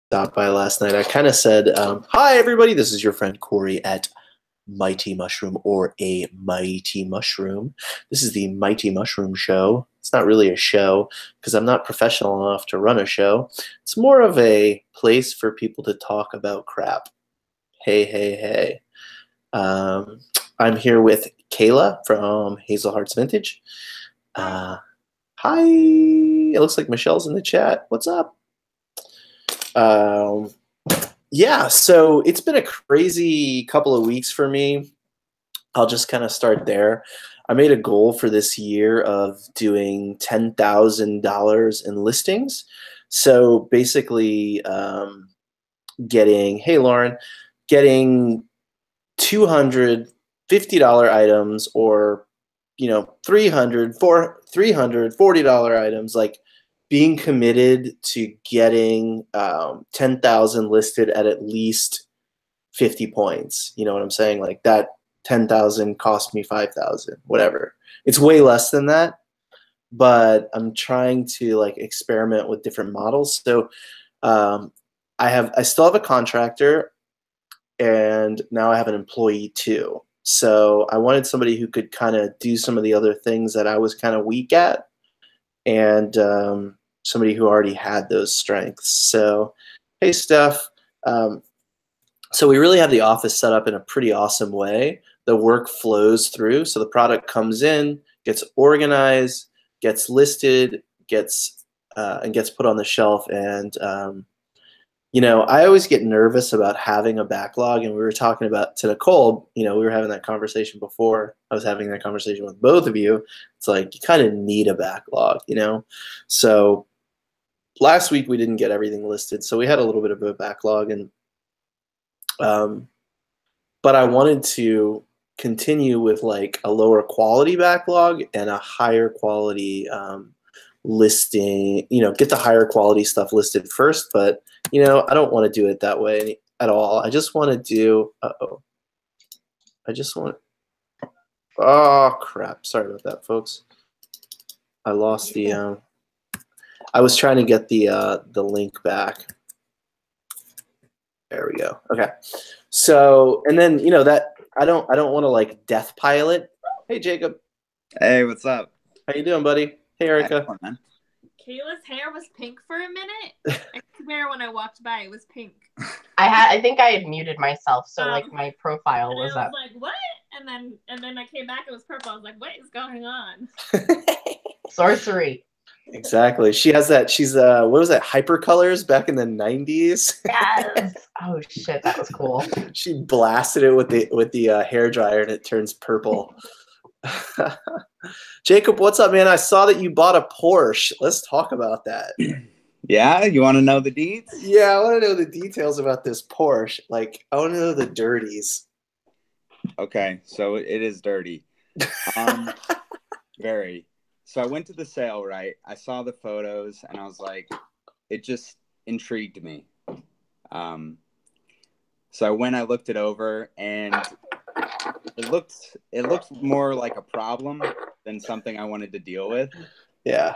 stopped by last night. I kind of said, hi, everybody. This is your friend Corey at Mighty Mushroom or a Mighty Mushroom. This is the Mighty Mushroom Show. It's not really a show because I'm not professional enough to run a show. It's more of a place for people to talk about crap. Hey, hey, hey. I'm here with Kayla from Hazel Hearts Vintage. Hi. It looks like Michelle's in the chat. What's up? Yeah, so it's been a crazy couple of weeks for me. I'll just kind of start there. I made a goal for this year of doing $10,000 in listings. So basically hey Lauren, getting $250 items or, $340 items, like being committed to getting 10,000 listed at least 50 points. You know what I'm saying? Like that 10,000 cost me 5,000, whatever. It's way less than that, but I'm trying to like experiment with different models. So I still have a contractor, and now I have an employee too. So I wanted somebody who could kind of do some of the other things that I was kind of weak at, and somebody who already had those strengths. So, hey, Steph. So we really have the office set up in a pretty awesome way. The work flows through. So the product comes in, gets organized, gets listed, and gets put on the shelf. And I always get nervous about having a backlog. And we were talking about to Nicole. We were having that conversation before. I was having that conversation with both of you. It's like you kind of need a backlog, So last week we didn't get everything listed, so we had a little bit of a backlog, and but I wanted to continue with like a lower quality backlog and a higher quality listing, get the higher quality stuff listed first. But I don't want to do it that way at all. I just want to do oh crap, sorry about that, folks. I lost the I was trying to get the link back. There we go. Okay. So, and then, that I don't want to like death pilot. Hey, Jacob. Hey, what's up? How you doing, buddy? Hey, Erica. Kayla's hair was pink for a minute. I swear when I walked by, it was pink. I think I had muted myself, so like my profile was up. I was like, what? And then I came back, it was purple. I was like, what is going on? Sorcery. Exactly. She has that. She's what was that? Hypercolors back in the 90s. Yes. Oh shit, that was cool. She blasted it with the hair dryer, and it turns purple. Jacob, what's up, man? I saw that you bought a Porsche. Let's talk about that. Yeah, you want to know the deets? Yeah, I want to know the details about this Porsche. Like, I want to know the dirties. Okay, so it is dirty. Very. So I went to the sale, right? I saw the photos, and I was like, it just intrigued me. So I looked it over, and it looked more like a problem than something I wanted to deal with. Yeah.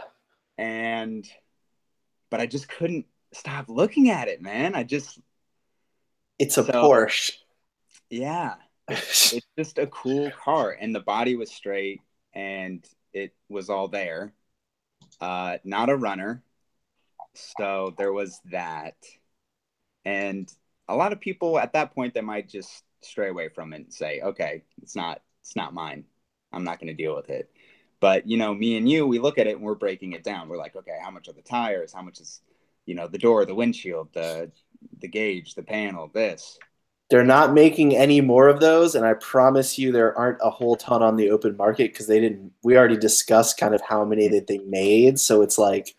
But I just couldn't stop looking at it, man. It's a Porsche. Yeah. It's just a cool car, and the body was straight, and it was all there. Not a runner. So there was that. And a lot of people at that point, they might just stray away from it and say, okay, it's not mine. I'm not going to deal with it. But, me and you, we look at it and we're breaking it down. We're like, okay, how much are the tires? How much is, the door, the windshield, the gauge, the panel, this. They're not making any more of those, and I promise you there aren't a whole ton on the open market because we already discussed kind of how many that they made. So it's like,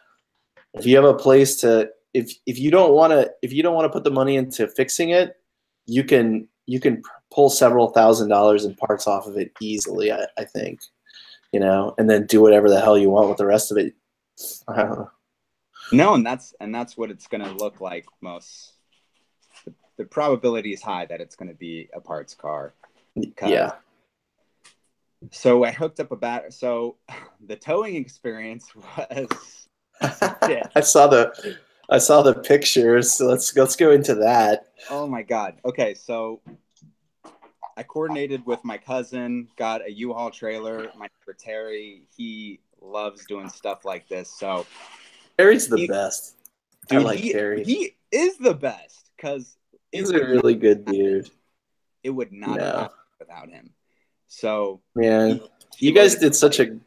if you have a place to, if you don't want to put the money into fixing it, you can pull several $1,000s in parts off of it easily, I think, and then do whatever the hell you want with the rest of it. I don't know. No, and that's what it's going to look like most. The probability is high that it's going to be a parts car. Yeah. So I hooked up a battery. So the towing experience was I saw I saw the pictures. So let's go into that. Oh my God. Okay, so I coordinated with my cousin, got a U-Haul trailer. My neighbor Terry, he loves doing stuff like this. So Terry's the best. dude, I like Terry. he is the best because He's a really good dude. It would not have happened without him. So man, you guys did such a.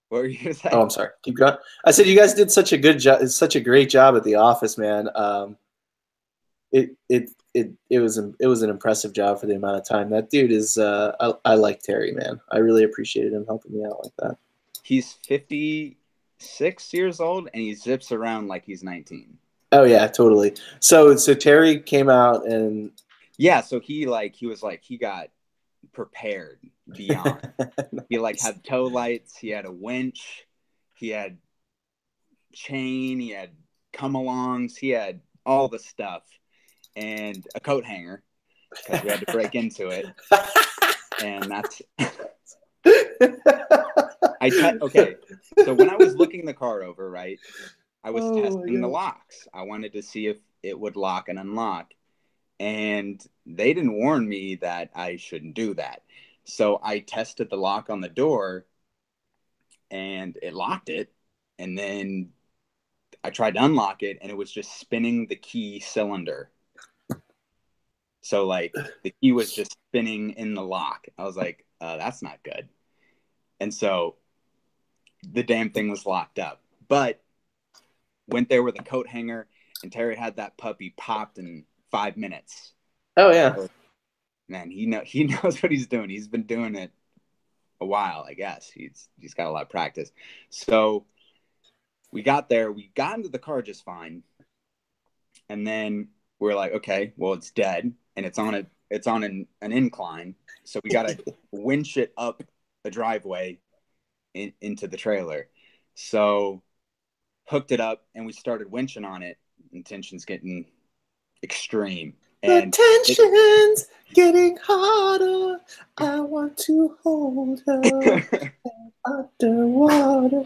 What were you gonna say? Oh, I'm sorry. Keep going. I said you guys did such a good job, such a great job at the office, man. It was an impressive job for the amount of time. That dude is. I like Terry, man. I really appreciated him helping me out like that. He's 56 years old and he zips around like he's 19. Oh yeah, totally. So Terry came out and yeah, so he got prepared beyond. He had tow lights, he had a winch, he had chain, he had come-alongs, he had all the stuff, and a coat hanger because we had to break into it. And that's okay. So when I was looking the car over, right, I was testing the locks. I wanted to see if it would lock and unlock. And they didn't warn me that I shouldn't do that. So I tested the lock on the door and it locked it. And then I tried to unlock it and it was just spinning the key cylinder. So the key was just spinning in the lock. I was like, that's not good. And so the damn thing was locked up. But went there with a coat hanger and Terry had that puppy popped in 5 minutes. Oh yeah. Man, he knows what he's doing. He's been doing it a while, I guess. He's got a lot of practice. So we got there, we got into the car just fine. And then we're like, okay, well it's dead and it's on an incline. So we got to winch it up a driveway into the trailer. So hooked it up and we started winching on it and tension's getting extreme. And the tension's getting harder. I want to hold her underwater.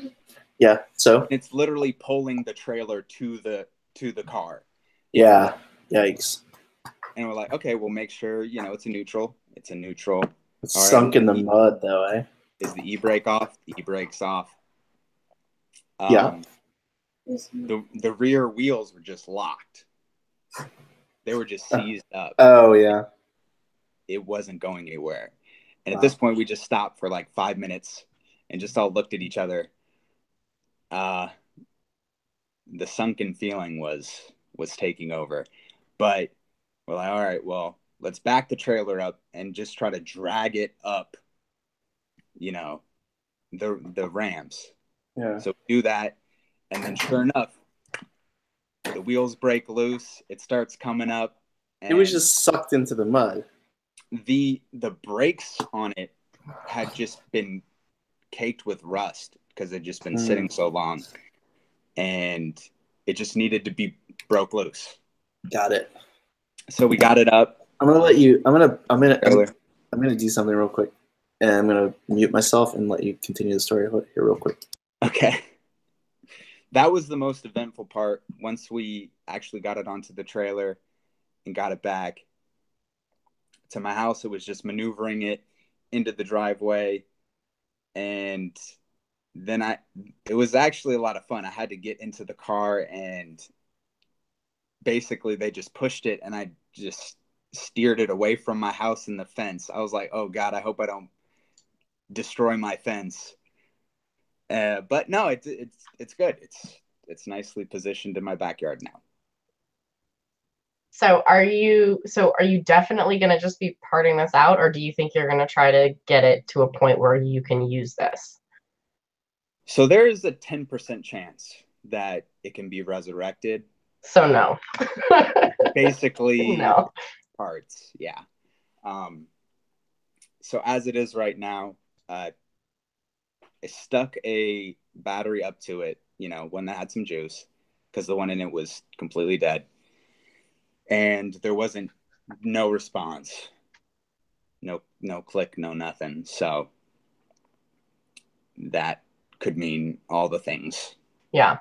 Yeah, so it's literally pulling the trailer to the car. Yeah, yikes. And we're like, okay, we'll make sure it's a neutral. It's a neutral. It's sunk in the mud, though, eh? Is the e-brake off? The e-brake's off. Yeah. The rear wheels were just locked. They were just seized up. Oh, yeah. It wasn't going anywhere. And at this point, we just stopped for 5 minutes and just all looked at each other. The sunken feeling was taking over. But we're like, all right, well, let's back the trailer up and just try to drag it up, the ramps. Yeah. So we do that. And then sure enough, the wheels break loose. It starts coming up. And it was just sucked into the mud. The brakes on it had just been caked with rust because it had just been sitting so long. And it just needed to be broke loose. Got it. So we got it up. I'm gonna do something real quick. And I'm gonna mute myself and let you continue the story here real quick. Okay. That was the most eventful part. Once we actually got it onto the trailer and got it back to my house, it was just maneuvering it into the driveway. And then it was actually a lot of fun. I had to get into the car and basically they just pushed it and I just steered it away from my house and the fence. I was like, oh God, I hope I don't destroy my fence. But no, it's good. It's nicely positioned in my backyard now. So are you definitely going to just be parting this out, or do you think you're going to try to get it to a point where you can use this? So there is a 10% chance that it can be resurrected. So no. Basically, no. Parts, yeah. So as it is right now, I stuck a battery up to it, one that had some juice, because the one in it was completely dead. And there wasn't no response. No click, no nothing. So that could mean all the things. Yeah.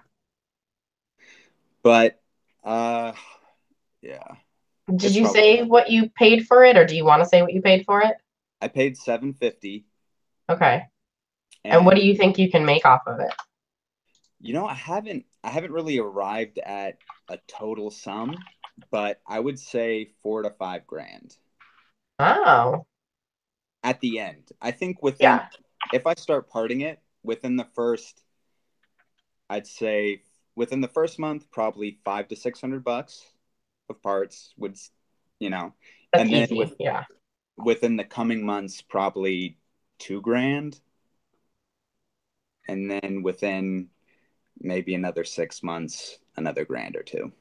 But yeah. Did It's you probably- say what you paid for it, or do you want to say what you paid for it? I paid $750. Okay. And what do you think you can make off of it? You know, I haven't really arrived at a total sum, but I would say $4 to $5 grand Oh, at the end. I think yeah. if I start parting it within the first, I'd say within the first month, probably $500 to $600 of parts would, you know, That's and then easy. Yeah. within the coming months, probably $2 grand, and then within maybe another 6 months, another grand or two.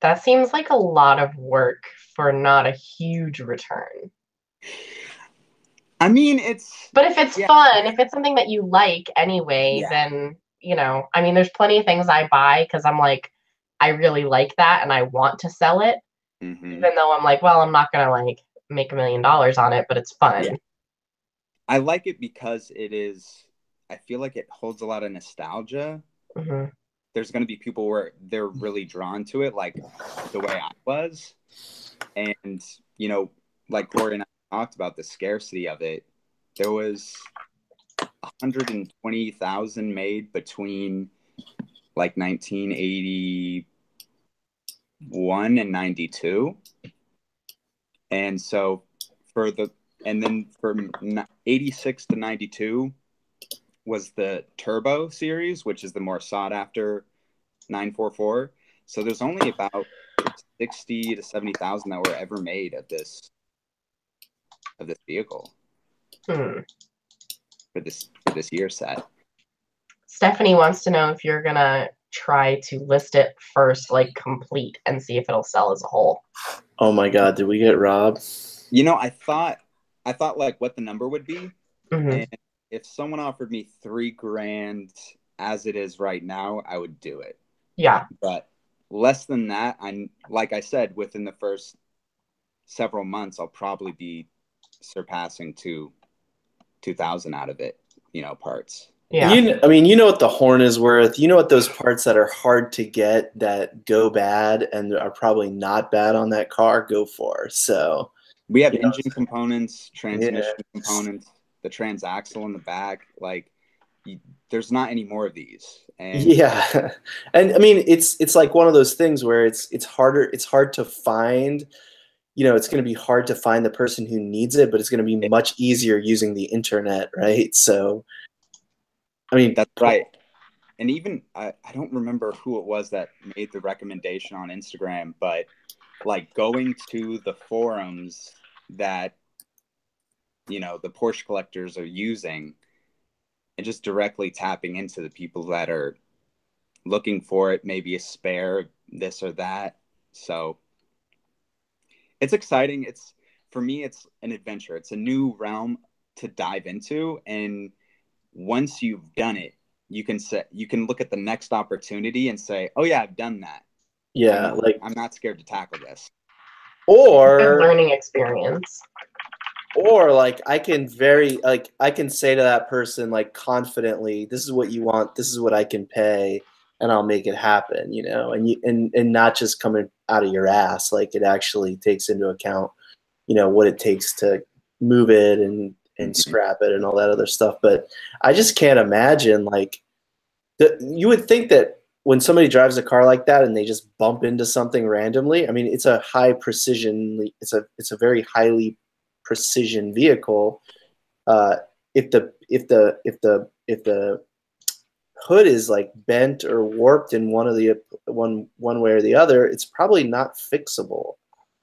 That seems like a lot of work for not a huge return. I mean, But if it's fun, if it's something that you like anyway, Yeah. then, you know, I mean, there's plenty of things I buy because I'm like, I really like that and I want to sell it, even though I'm like, well, I'm not gonna like make $1 million on it, but it's fun. Yeah. I like it because I feel like it holds a lot of nostalgia. Mhm. There's going to be people where they're really drawn to it, like the way I was. And, you know, like Corey and I talked about the scarcity of it. There was 120,000 made between like 1981 and 92. And so and then from 86 to 92 was the Turbo series, which is the more sought after 944. So there's only about 60 to 70,000 that were ever made of this vehicle for this year set. Stephanie wants to know if you're gonna try to list it first, like complete, and see if it'll sell as a whole. Oh my God, did we get robbed? You know, I thought like what the number would be, Mhm. and if someone offered me $3 grand as it is right now, I would do it. Yeah. But less than that, like I said, within the first several months, I'll probably be surpassing 2,000 out of it, you know, parts. Yeah. You know what the horn is worth. You know what those parts that are hard to get that go bad and are probably not bad on that car go for. So we have engine components, transmission components, the transaxle in the back. Like, there's not any more of these. And yeah, and I mean it's like one of those things where it's hard to find. You know, it's going to be hard to find the person who needs it, but it's going to be much easier using the internet, right? So, I mean, that's right. And even I don't remember who it was that made the recommendation on Instagram, but like going to the forums that, you know, the Porsche collectors are using and just directly tapping into the people that are looking for it, maybe a spare, this or that. So it's exciting. For me, it's an adventure. It's a new realm to dive into. And once you've done it, you can look at the next opportunity and say, oh yeah, I've done that. Yeah, I'm not scared to tackle this. Or learning experience. Or like I can say to that person like confidently, this is what you want, this is what I can pay, and I'll make it happen, you know, and not just coming out of your ass. Like it actually takes into account, you know, what it takes to move it and scrap it and all that other stuff. But I just can't imagine like you would think that when somebody drives a car like that and they just bump into something randomly, I mean, it's a high precision, it's a very highly precision vehicle. If the hood is like bent or warped in one way or the other, it's probably not fixable.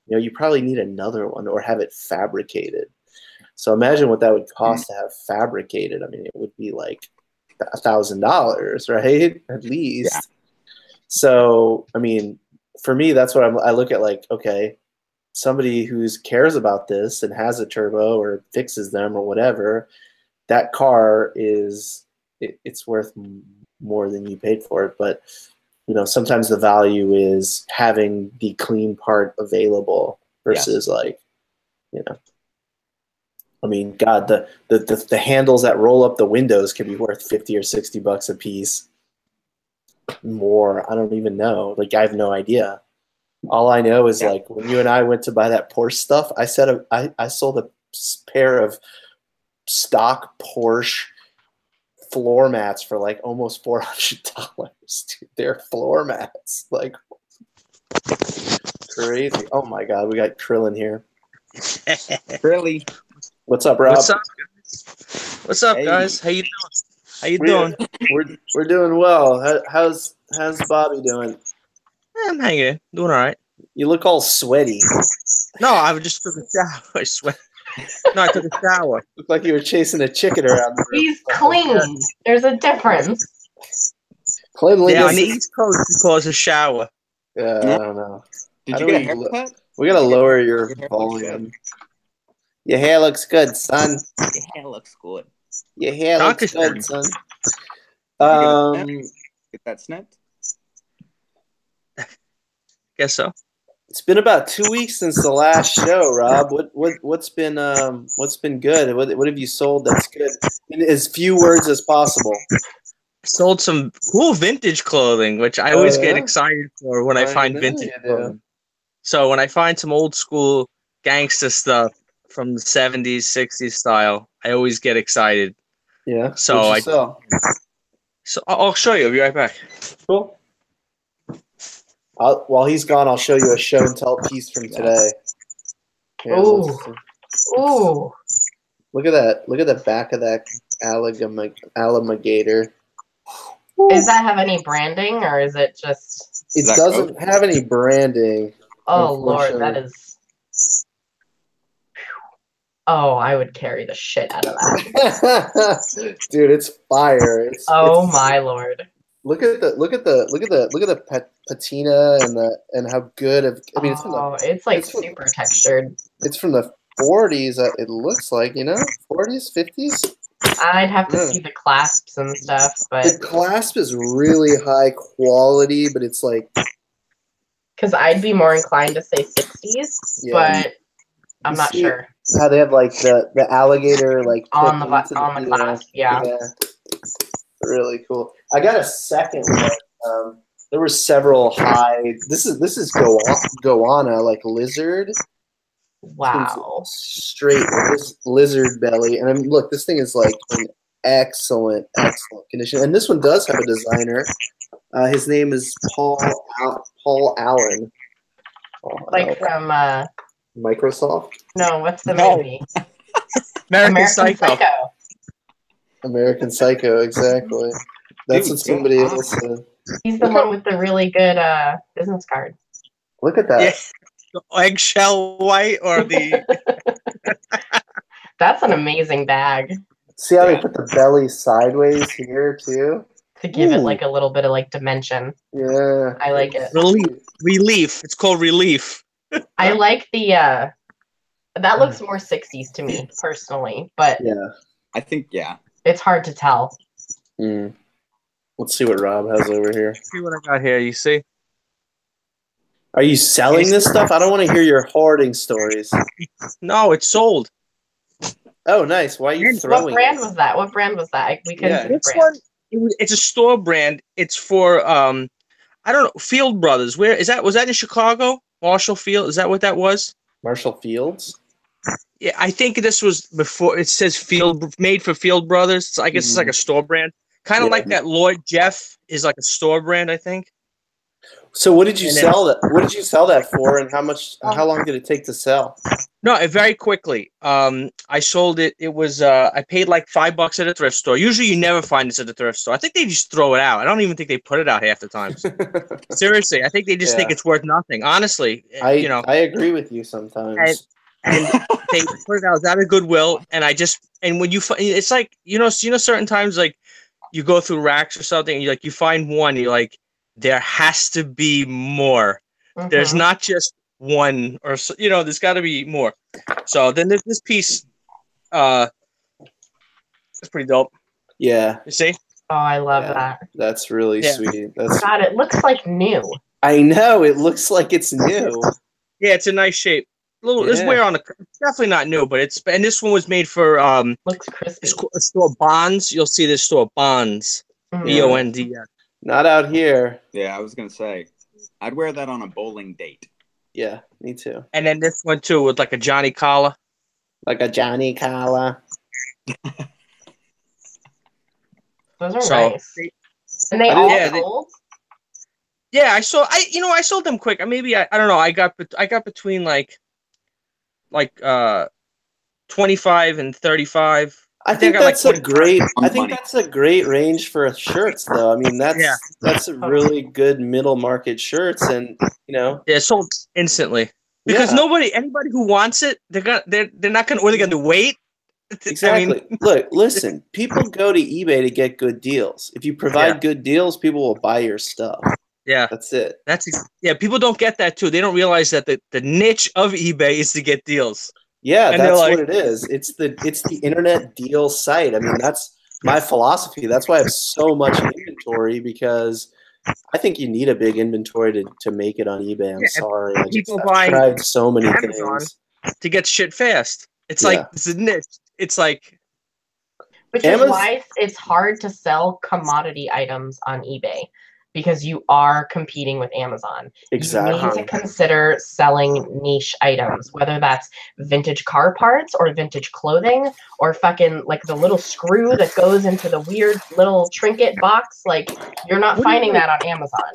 You know, you probably need another one or have it fabricated. So imagine what that would cost to have fabricated. I mean, it would be like $1,000, right? At least. Yeah. So, I mean, for me, that's what I look at. Like, okay, somebody who cares about this and has a turbo or fixes them or whatever, that car it's worth more than you paid for it. But you know, sometimes the value is having the clean part available versus like, you know, I mean, God, the handles that roll up the windows can be worth $50 or $60 a piece. more. I don't even know. Like, I have no idea. All I know is like when you and I went to buy that Porsche stuff, I sold a pair of stock Porsche floor mats for like almost $400. Dude, they're floor mats. Like, crazy. Oh my God, we got Krillin here. Really? What's up, Rob? What's up, guys? How you doing? How you doing? We're doing well. How's Bobby doing? I'm hanging. Doing all right. You look all sweaty. No, I just took a shower. I sweat. No, I took a shower. Look like you were chasing a chicken around the room. He's clean. There's a difference. Cleanliness. Yeah, on the East Coast, we call it a shower. Yeah, I don't know. Did you get a haircut? We gotta lower your volume. Your hair looks good, son. Your hair looks good. Your hair looks good, son. Get that snipped? Guess so. It's been about 2 weeks since the last show, Rob. What's been good? What have you sold that's good in as few words as possible? Sold some cool vintage clothing, which I always get excited for when I find vintage clothing. So when I find some old school gangster stuff from the 70s, 60s style, I always get excited. Yeah. So I'll show you. I'll be right back. Cool. While he's gone, I'll show you a show and tell piece from today. Yeah, Ooh. Look at that. Look at the back of that alligator. Does that have any branding, or is it just... It doesn't have any branding. Oh, Lord, that is... Oh, I would carry the shit out of that. Dude, it's fire. My Lord. Look at the patina and how good of. I mean, it's like super textured. It's from the 40s. It looks like 40s, 50s. I'd have to see the clasps and stuff, but the clasp is really high quality, but it's like. Because I'd be more inclined to say 60s, but I'm not sure. How they have like the alligator like on the clasp, yeah. Really cool. I got a second one. There were several high. This is goanna, like lizard. Wow. Straight lizard belly, and look, this thing is like in excellent condition. And this one does have a designer. His name is Paul Allen. Like from Microsoft. No, what's the movie? American Psycho. American Psycho, exactly. That's what somebody else said. He's the one with the really good business card. Look at that. Yeah. Eggshell white or the... That's an amazing bag. See how they put the belly sideways here, too? To give it like a little bit of like dimension. Yeah. I like it. Relief. It's called relief. I like the... that looks more 60s to me, personally. But yeah, I think, it's hard to tell. Let's see what Rob has over here. See what I got here, you see? Are you selling this stuff? I don't want to hear your hoarding stories. No, it's sold. Oh, nice. Why are you throwing What brand was that? What brand was that? We couldn't this one, it's a store brand. It's for, I don't know, Field Brothers. Where is that? Was that in Chicago? Marshall Field? Is that what that was? Marshall Fields? Yeah, I think this was before. It says made for Field Brothers. So I guess it's like a store brand. Kind of like that Lloyd Jeff is like a store brand, I think. So what did you sell that? What did you sell that for, and how much? How long did it take to sell? No, very quickly. I sold it. It was I paid like $5 at a thrift store. Usually, you never find this at the thrift store. I think they just throw it out. I don't even think they put it out half the times. Seriously, I think they just think it's worth nothing. Honestly, I agree with you sometimes. And they put it out. It was out of Goodwill, and when you it's like certain times like you go through racks or something, and you find one, you're like, there has to be more. There's not just one, or there's got to be more. So then there's this piece. It's pretty dope. Yeah. You see? Oh, I love that. That's really sweet. God, it looks like new. I know. It looks like it's new. Yeah, it's a nice shape. There's wear on the. Definitely not new, but and this one was made for looks crispy. Store Bonds. You'll see this store Bonds. BONDS. Not out here. Yeah, I was gonna say, I'd wear that on a bowling date. Yeah, me too. And then this one too with like a Johnny collar. Like a Johnny collar. Those are So- nice. And they I all didn't- yeah, sold? Yeah, I sold them quick. Maybe I don't know. I got between like 25 and 35. I think I got, like, that's a 25 great. on I think money. that's a great range for shirts, though. I mean, that's a really good middle market shirts, and Yeah, sold instantly because yeah, anybody who wants it, they're not gonna. Or they're gonna wait. exactly. I mean, Look, listen. People go to eBay to get good deals. If you provide good deals, people will buy your stuff. yeah, That's it. People don't get that too. They don't realize that the niche of eBay is to get deals. Yeah, And they're that's like- what it is. It's the internet deal site. I mean, that's my philosophy. That's why I have so much inventory, because I think you need a big inventory to make it on eBay. I'm Yeah, sorry. I've people buying tried so many Amazon. things. To get shit fast. It's Yeah. like it's a niche. It's like Which Amazon- is why it's hard to sell commodity items on eBay, because you are competing with Amazon. You Exactly. need to consider selling niche items, whether that's vintage car parts or vintage clothing or fucking like the little screw that goes into the weird little trinket box. Like, you're not What do you finding mean- that on Amazon.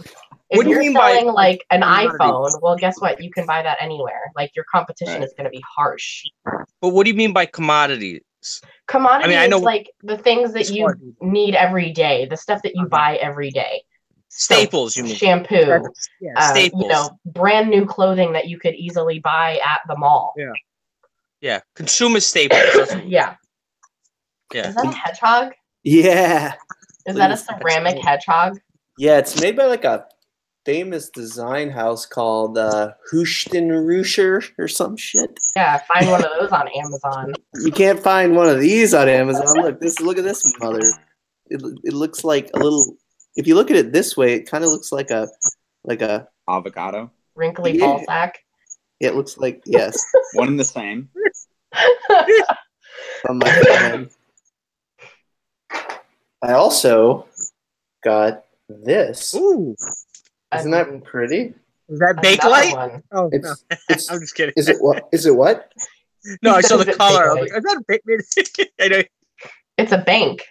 If What do you you're mean by selling like an commodity? iPhone, well, guess what? You can buy that anywhere. Like, your competition Right. is going to be harsh. but what do you mean by commodities? Commodity I know- is like the things that It's you hard. need every day, the stuff that you buy every day. Soap, Staples, you mean? shampoo, Yeah, staples. brand new clothing that you could easily buy at the mall. Yeah, consumer staples. That's what- Yeah. Yeah. Is that a hedgehog? Yeah. Is Look that a at this ceramic hedgehog? Yeah, it's made by like a famous design house called Houston Ruscher or some shit. Yeah, find one of those on Amazon. You can't find one of these on Amazon. Look at this mother. It looks like a little. If you look at it this way, it kind of looks like a. Avocado. Wrinkly Yeah. ball sack. It looks like, yes. One and the same. From my phone. I also got this. Ooh, Isn't that pretty? is that Another Bakelite? one. Oh, It's no. it's. I'm just kidding. Is it what? Is it what? No, I saw the Is it color. I was Bakelite? like, is that Bakelite? I know. It's a bank.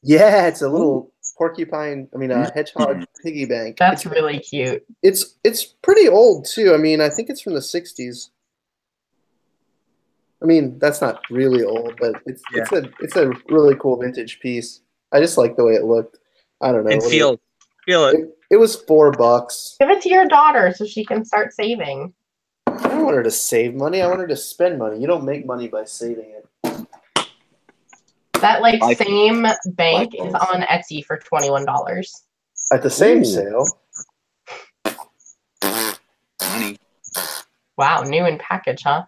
Yeah, it's a little porcupine. I mean, a hedgehog piggy bank. That's really cute. It's pretty old too. I mean, I think it's from the '60s. I mean, that's not really old, but it's a really cool vintage piece. I just like the way it looked. I don't know. And what feel it. it was $4. Give it to your daughter so she can start saving. I don't want her to save money. I want her to spend money. You don't make money by saving it. That like Life- same bank life is goals. on Etsy for $21. At the same Ooh. sale. Money. Wow, new in package, huh?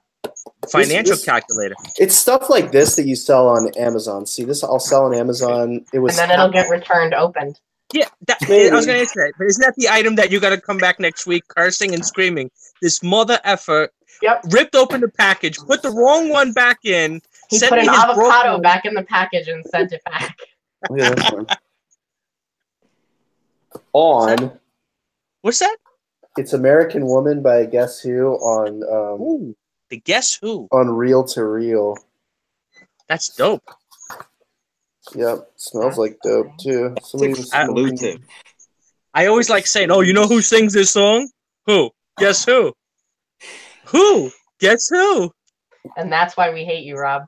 Financial this- calculator. It's stuff like this that you sell on Amazon. See, this I'll sell on Amazon. It was And then it'll get returned opened. Yeah, Maybe. I was going to answer that. But isn't that the item that you got to come back next week cursing and screaming? This mother effer Yep. ripped open the package, put the wrong one back in. He sent put me an his avocado broken- back in the package and sent it back. Look at this one. On What's that? it's American Woman by Guess Who Ooh, the Guess Who? on Reel to Reel. That's dope. Yep, smells like dope too. Somebody was smoking- Exclusive. I always like saying, "Oh, you know who sings this song? Who? Guess who? Who? Guess who?" And that's why we hate you, Rob.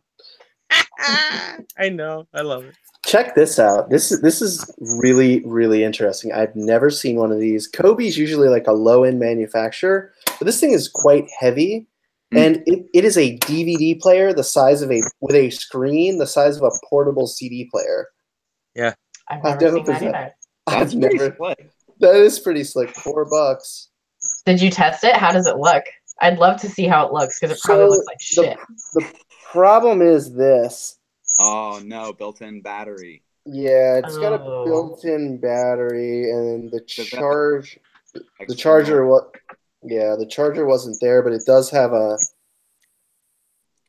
I know. I love it. Check this out. This is really, really interesting. I've never seen one of these. Kobe's usually like a low-end manufacturer, but this thing is quite heavy. And it is a DVD player with a screen the size of a portable CD player. I've I've never never seen that seen either. That's I've pretty never. slick. That is pretty slick. $4. Did you test it? How does it look? I'd love to see how it looks because it probably So, looks like shit. The problem is this. Oh no, built-in battery. Yeah, it's got a Oh. built-in battery, and the Does that- charge. The External. charger. The charger wasn't there, but it does have a.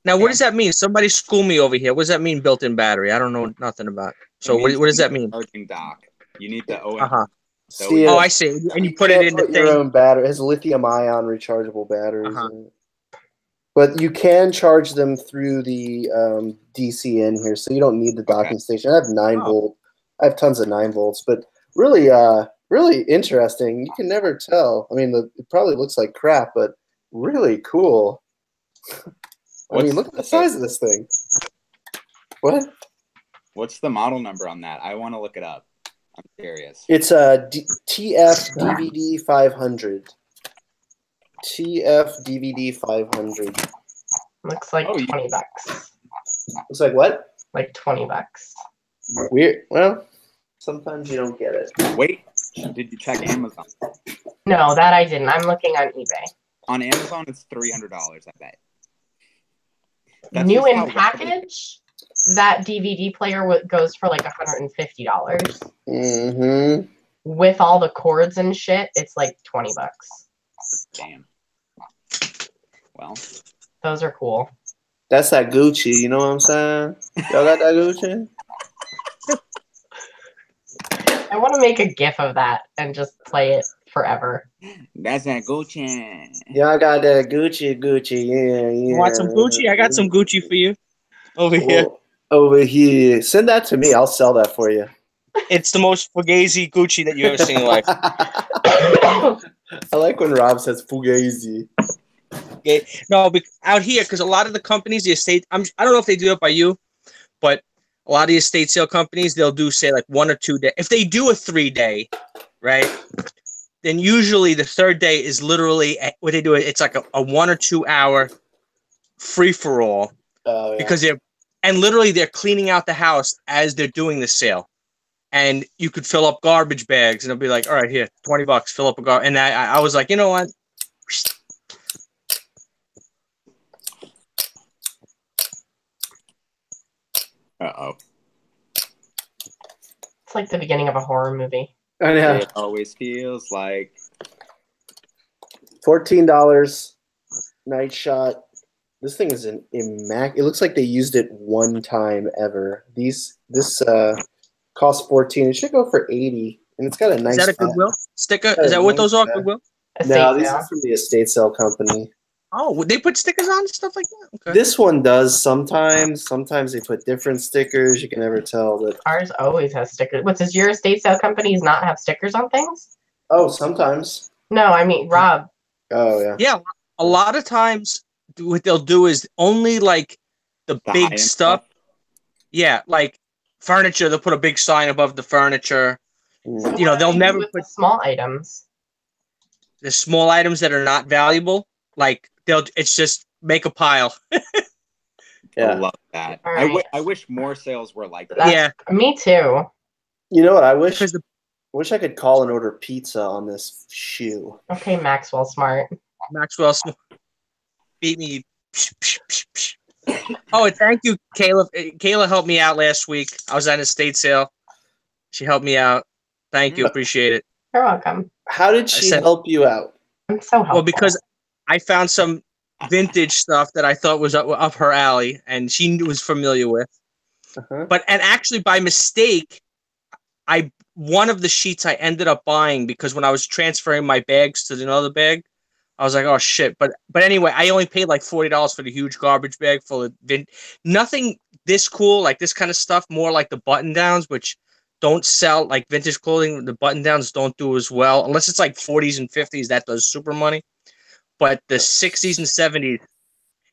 Now, what does that mean? Somebody school me over here. What does that mean, built-in battery? I don't know nothing about. So, It what means does that mean? Charging dock. You need the OM Uh-huh. See, Oh, I see. And you put it in the put your thing. own battery. It has lithium-ion rechargeable batteries. Uh-huh. In it. But you can charge them through the DC in here, so you don't need the docking station. I have 9 volt. I have tons of 9 volts, but really, really interesting. You can never tell. I mean, it probably looks like crap, but really cool. I mean, look at the size of this thing. What? What's the model number on that? I want to look it up. I'm curious. It's a TF DVD 500. TF DVD 500. Looks like $20. Looks like what? Like $20. Weird. Well, sometimes you don't get it. Wait, did you check Amazon? No, that I didn't. I'm looking on eBay. On Amazon, it's $300. I bet. That's New just in how- package, that DVD player goes for like $150. Mm-hmm. With all the cords and shit, it's like $20. Damn. Well, Those are cool. That's that Gucci. You know what I'm saying? Y'all got that Gucci? I want to make a GIF of that and just play it forever. that's that Gucci. Y'all got that Gucci. Yeah. You want some Gucci? I got some Gucci for you over here. Whoa. Over here. Send that to me. I'll sell that for you. It's the most fugazi Gucci that you ever seen in life. I like when Rob says fugazi. Okay. No, out here, because a lot of the companies, the estate, I don't know if they do it by you, but a lot of the estate sale companies, they'll do, say, like 1 or 2 days. If they do a 3-day, right, then usually the third day is literally what they do. It's like a 1 or 2 hour free for all because literally they're cleaning out the house as they're doing the sale. And you could fill up garbage bags, and it'll be like, all right, here, $20, fill up a garbage. And I was like, you know what? Uh-oh. It's like the beginning of a horror movie. I know. It always feels like $14. Night shot. This thing is an immaculate. It looks like they used it one time ever. This costs $14. It should go for $80, and it's got a nice. Is that a Goodwill sticker? Yeah, Is that what nice those are? bag. Goodwill? No, these are from the estate sale company. Oh, they put stickers on and stuff like that. Okay. This one does sometimes. Sometimes they put different stickers. You can never tell. But Ours always has stickers. Does your estate sale companies not have stickers on things? oh, sometimes. No, I mean, Rob. Oh yeah. Yeah, a lot of times what they'll do is only like the big high-end stuff. Yeah, like furniture. They'll put a big sign above the furniture. Mm. You know, they'll never with put the small items. the small items that are not valuable. Like it's just make a pile. I Yeah. love that. All right. I wish more sales were like that. That's- Yeah. Me too. You know what? I wish. Because Wish I could call and order pizza on this shoe. Okay, Maxwell Smart. Maxwell beat me. Oh, and thank you, Kayla. Kayla helped me out last week. I was at an estate sale. She helped me out. Thank you. Appreciate it. You're welcome. How did she said- help you out? I'm so helpful. Well, because I found some vintage stuff that I thought was up her alley, and she was familiar with. Uh-huh. And actually, by mistake, one of the sheets I ended up buying because when I was transferring my bags to another bag, I was like, oh shit. But anyway, I only paid like $40 for the huge garbage bag full of nothing this cool, like this kind of stuff, more like the button downs, which don't sell like vintage clothing. The button downs don't do as well, unless it's like 40s and 50s. That does super money. But the 60s and 70s,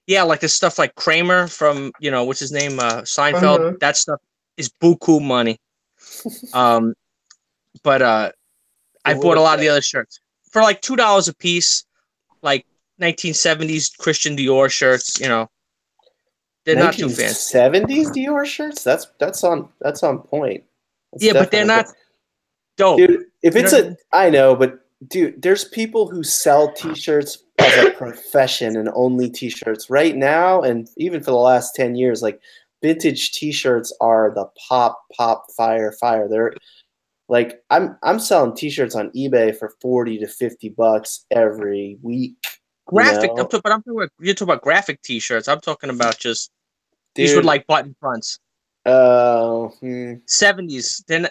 yeah, like the stuff like Kramer from, what's his name? Seinfeld. Mhm. That stuff is buku money. But I bought a lot of the other shirts for like $2 a piece, like 1970s Christian Dior shirts. They're not too fancy. 1970s Dior shirts? That's on point. That's Yeah, but they're not dope. Dude, if it's You know- I know, but dude, there's people who sell t-shirts as a profession and only t-shirts right now, and even for the last 10 years, like vintage t-shirts are the pop, fire. They're like I'm selling t-shirts on eBay for $40 to $50 every week. Graphic. You know? You're talking about graphic T-shirts. I'm talking about just these Dude, were like button fronts. Hmm. 70s. Then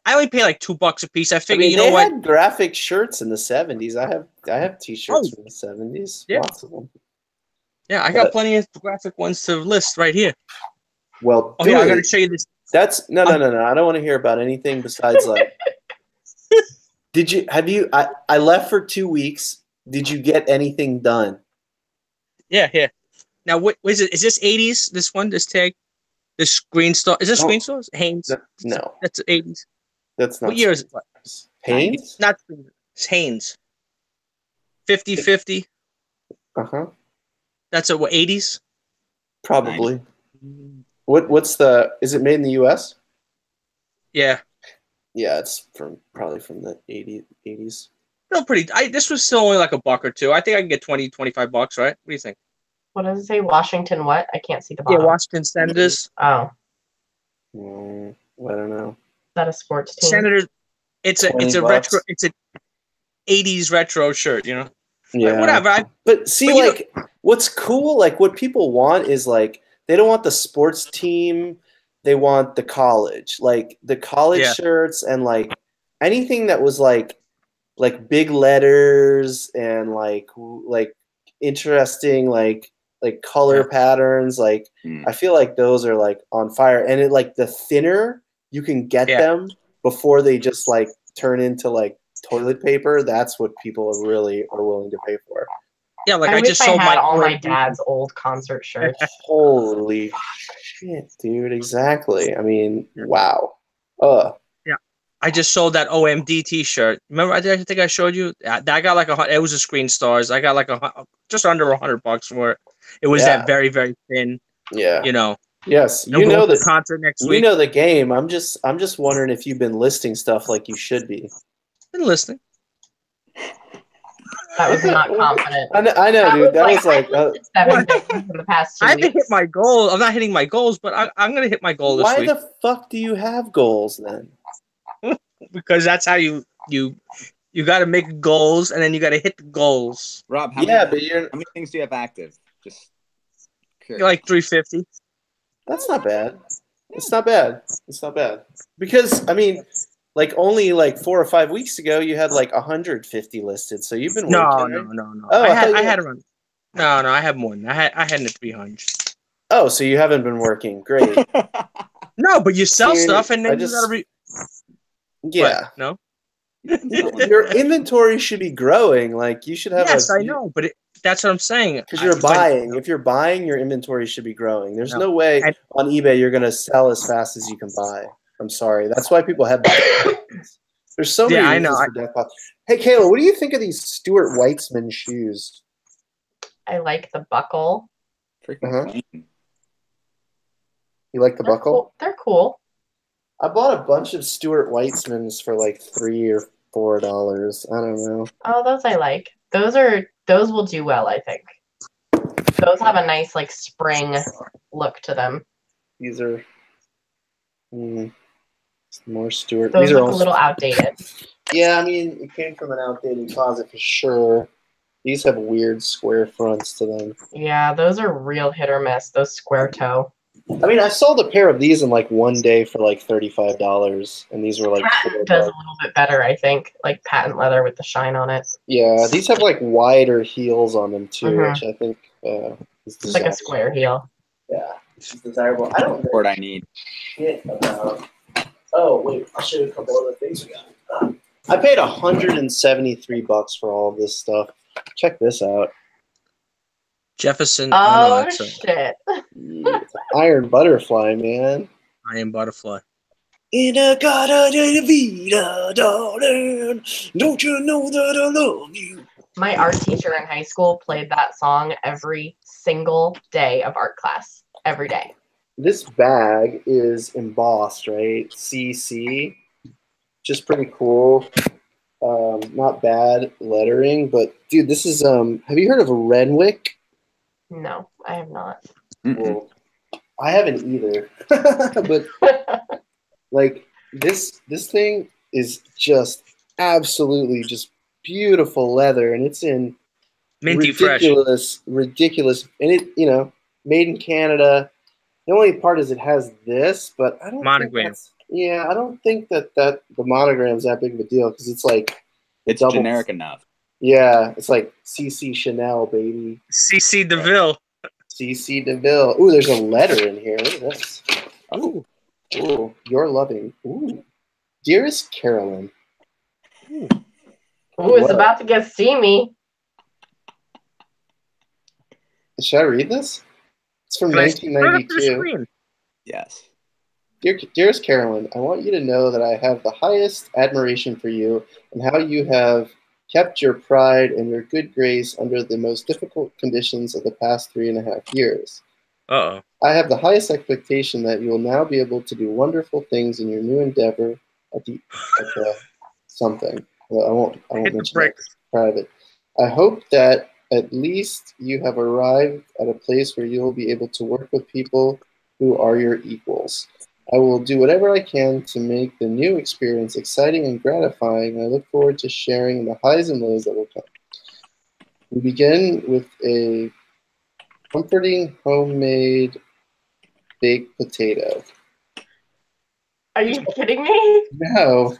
I only pay like $2 a piece. I I figure, mean, you know they what? had graphic shirts in the 70s. I have T-shirts Oh. from the 70s. Yeah. Lots of them. Yeah, I got plenty of graphic ones to list right here. Well, Oh, do yeah, I'm it. gonna show you this. That's no. I don't want to hear about anything besides like. I left for 2 weeks. Did you get anything done? Yeah, here. Now, what is it? Is this 80s? This one, this tag, this Green Star. Is this No. Green Stars? Hanes. No, That's 80s. that's not. What year is it? Hanes? Not it's Hanes. 50-50. Uh-huh. That's a what? 80s. Probably. What's the? Is it made in the U.S.? Yeah. Yeah, it's probably from the 80s. Still pretty. This was still only like $1 or $2. I think I can get $20-$25, right? What do you think? What does it say? Washington what? I can't see the Yeah, bottom. Washington Senators. Oh, I don't know. is that a sports team? Senators. It's a $20. retro. It's a 80s retro shirt. You know. Yeah. Like, whatever. But see, But you like, what's cool, like, what people want is, like, they don't want the sports team. They want the college. Like, the college shirts and, like, anything that was, like big letters and, like interesting, like color patterns. Like, I feel like those are, like, on fire. And, it like, the thinner you can get them before they just, like, turn into, like, toilet paper, that's what people really are willing to pay for. Yeah, like I wish just I sold had my all my dad's old concert shirts. Holy shit, dude! Exactly. I mean, wow. Yeah, I just sold that OMD T-shirt. Remember, I think I showed you that. I got like it was a Screen Stars. I got like just under $100 for it. It was that very, very thin. Yeah. You know. Yes, you know the concert next week. You know the game. I'm just wondering if you've been listing stuff like you should be. Been listening. That was not confident. I know, dude. That was like 7 things in the past 2 I weeks. haven't hit my goal. I'm not hitting my goals, but I'm gonna hit my goal this week. Why the fuck do you have goals then? Because that's how you got to make goals and then you got to hit the goals. Rob, how many things do you have active? Just curious. You're like 350. That's not bad. It's not bad. It's not bad. Because I mean, like only like 4 or 5 weeks ago, you had like 150 listed. So you've been working. No. Oh, I had to run. No, I have more than that. I had it 300. Oh, so you haven't been working. Great. No, but you sell See, stuff and then you gotta yeah. What? No. Your inventory should be growing. Like you should have. Yes, I know, but that's what I'm saying. Because you're buying. If you're buying, your inventory should be growing. There's no way on eBay you're going to sell as fast as you can buy. I'm sorry. That's why people have. There's so many. I know. For death pots. Hey, Kayla, what do you think of these Stuart Weitzman shoes? I like the buckle. You like the buckle? Cool. They're cool. I bought a bunch of Stuart Weitzmans for like $3 or $4. I don't know. Oh, those I like. Those will do well, I think. Those have a nice like spring look to them. These are more Stuart. Those These are look a little outdated. Yeah, I mean, it came from an outdated closet for sure. These have weird square fronts to them. Yeah, those are real hit or miss. Those square toe. I mean, I sold a pair of these in like one day for like $35, and these were like Patent does a little bit better, I think. Like patent leather with the shine on it. Yeah, these have like wider heels on them too, which I think is it's like a square heel. Yeah, it's desirable. I don't know what I need. Shit about. Oh wait, I'll show you a couple other things we got. I paid $173 for all of this stuff. Check this out. Jefferson. Oh shit! Iron Butterfly, man. Iron Butterfly. Vida, darling. Don't you know that I love you? My art teacher in high school played that song every single day of art class. Every day. This bag is embossed, right? CC. Just pretty cool. Not bad lettering, but dude, this is have you heard of Renwick? No, I have not. Well, I haven't either. But like this thing is just absolutely just beautiful leather, and it's in minty ridiculous, and it made in Canada. The only part is it has this, but I don't think Monogram. that's. Yeah, I don't think that the monogram is that big of a deal because it's like It's double- generic enough. Yeah, it's like CC Chanel, baby. CC DeVille. CC DeVille. Ooh, there's a letter in here. Look at this. Oh. Ooh, you're loving. Ooh, dearest Carolyn. Ooh, it's What? about to get steamy. Should I read this? It's from Can I put it up to the 1992. screen? Yes. Dearest Carolyn, I want you to know that I have the highest admiration for you and how you have kept your pride and your good grace under the most difficult conditions of the past 3.5 years. Uh-oh. I have the highest expectation that you will now be able to do wonderful things in your new endeavor at the something. Well, I won't Hit the mention that. bricks. It's private. I hope that at least you have arrived at a place where you will be able to work with people who are your equals. I will do whatever I can to make the new experience exciting and gratifying. I look forward to sharing the highs and lows that will come. We begin with a comforting homemade baked potato. Are you kidding me? No.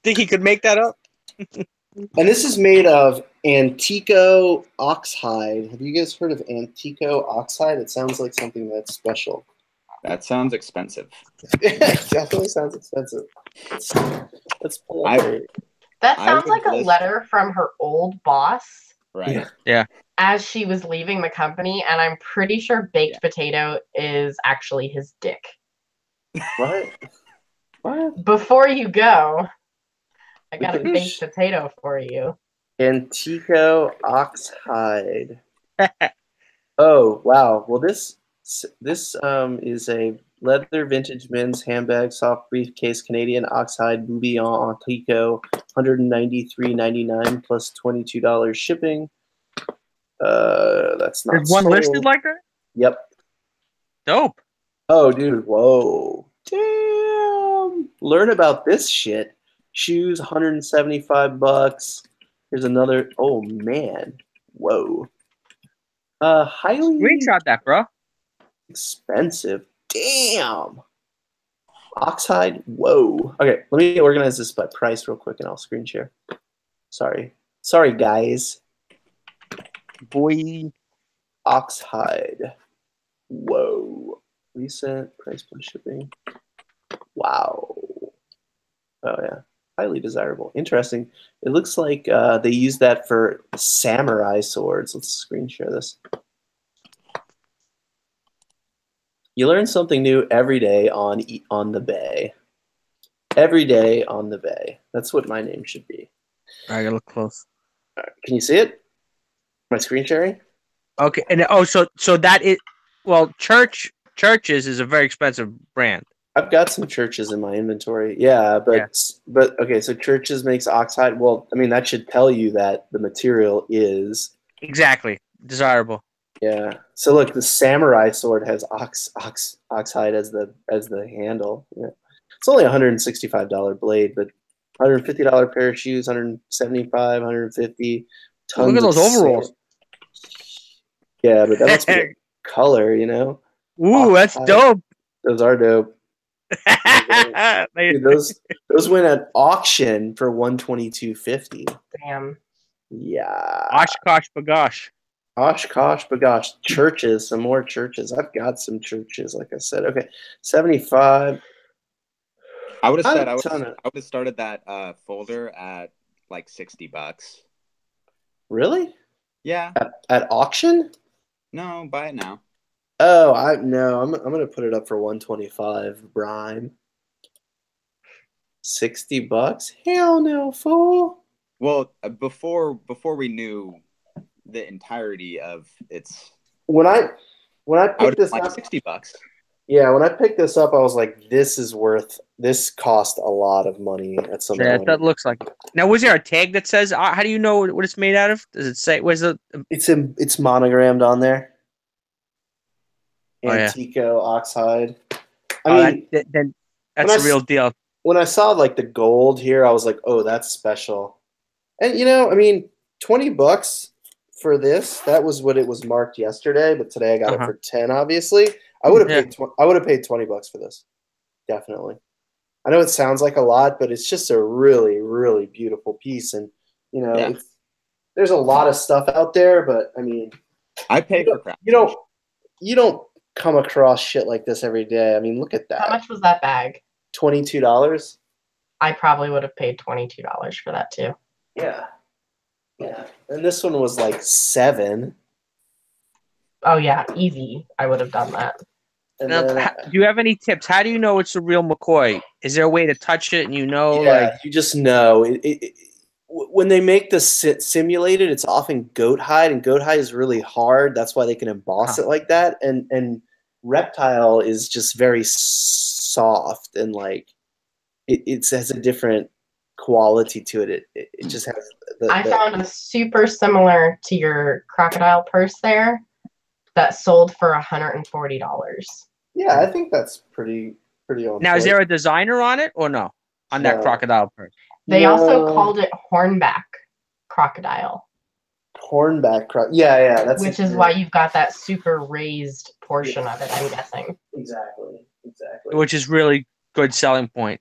Think he could make that up? And this is made of Antico oxhide. Have you guys heard of Antico oxhide? It sounds like something that's special. That sounds expensive. It definitely sounds expensive. Let's pull up That I sounds would like a list- letter from her old boss Right. Yeah. as she was leaving the company, and I'm pretty sure baked potato is actually his dick. What? What? Before you go, I got a Look at baked this. potato for you. Antico oxhide. Oh wow! Well, this is a leather vintage men's handbag, soft briefcase, Canadian oxhide, Bouillon Antico, $193.99 plus $22 shipping. That's not. There's one sold. listed like that? Yep. Dope. Oh, dude! Whoa! Damn! Learn about this shit. Shoes, $175. Here's another. Oh man! Whoa! Highly Screenshot that, bro. expensive. Damn! Oxhide. Whoa. Okay, let me organize this by price real quick, and I'll screen share. Sorry, guys. Boy. Oxhide. Whoa. Recent price plus shipping. Wow. Oh yeah. Highly desirable. Interesting. It looks like they use that for samurai swords. Let's screen share this. You learn something new every day on the Bay. Every day on the Bay. That's what my name should be. I gotta look close. All right. Can you see it? Am I screen sharing? Okay, and so that is Churches is a very expensive brand. I've got some Churches in my inventory. Yeah, but okay, so Churches makes oxhide. Well, I mean that should tell you that the material is Exactly. Desirable. yeah. So look, the samurai sword has oxhide as the handle. Yeah. It's only $165 blade, but $150 pair of shoes, $175, $150. Look at those overalls. Yeah, but that must be a color, you know. Ooh, that's Oxhide. dope. Those are dope. Dude, those went at auction for $122.50. Damn. Yeah. Oshkosh bagosh. Oshkosh bagosh. Churches, some more Churches. I've got some Churches, like I said. Okay, 75. I would have said I I don't would know. have started that folder at like $60. Really? Yeah. At auction? No, buy it now. Oh, I'm gonna put it up for $125. Brime. $60? Hell no, fool. Well, before we knew the entirety of its, When I I picked would this like up, $60. yeah, when I picked this up, I was like, this cost a lot of money at some Yeah, point. that looks like it. Now, was there a tag that says? How do you know what it's made out of? Does it say? Where's the? It's monogrammed on there. Oh, yeah. Antico oxhide. I mean, then that's when the I real deal. when I saw like the gold here, I was like, oh, that's special. And you know, I mean, $20 for this. That was what it was marked yesterday, but today I got it Uh-huh. for 10. Obviously, I would have Yeah. paid. I would have paid $20 for this. Definitely. I know it sounds like a lot, but it's just a really, really beautiful piece, and Yeah. there's a lot of stuff out there, but I mean, I pay for crap. you don't come across shit like this every day. I mean, look at How that. much was that bag? $22. I probably would have paid $22 for that too. Yeah. Yeah. And this one was like 7. Oh yeah, easy. I would have done that. And Now, then, do you have any tips? How do you know it's a real McCoy? Is there a way to touch it and yeah, you just know when they make the simulated, it's often goat hide, and goat hide is really hard. That's why they can emboss it like that. And reptile is just very soft, and like it has a different quality to it. It just has. I found a super similar to your crocodile purse there that sold for $140. Yeah, I think that's pretty on Now, is point. there a designer on it or no? On that No. crocodile purse? They No. also called it hornback crocodile, Hornback yeah, that's which is why you've got that super raised portion of it, I'm guessing. exactly. Which is really good selling point.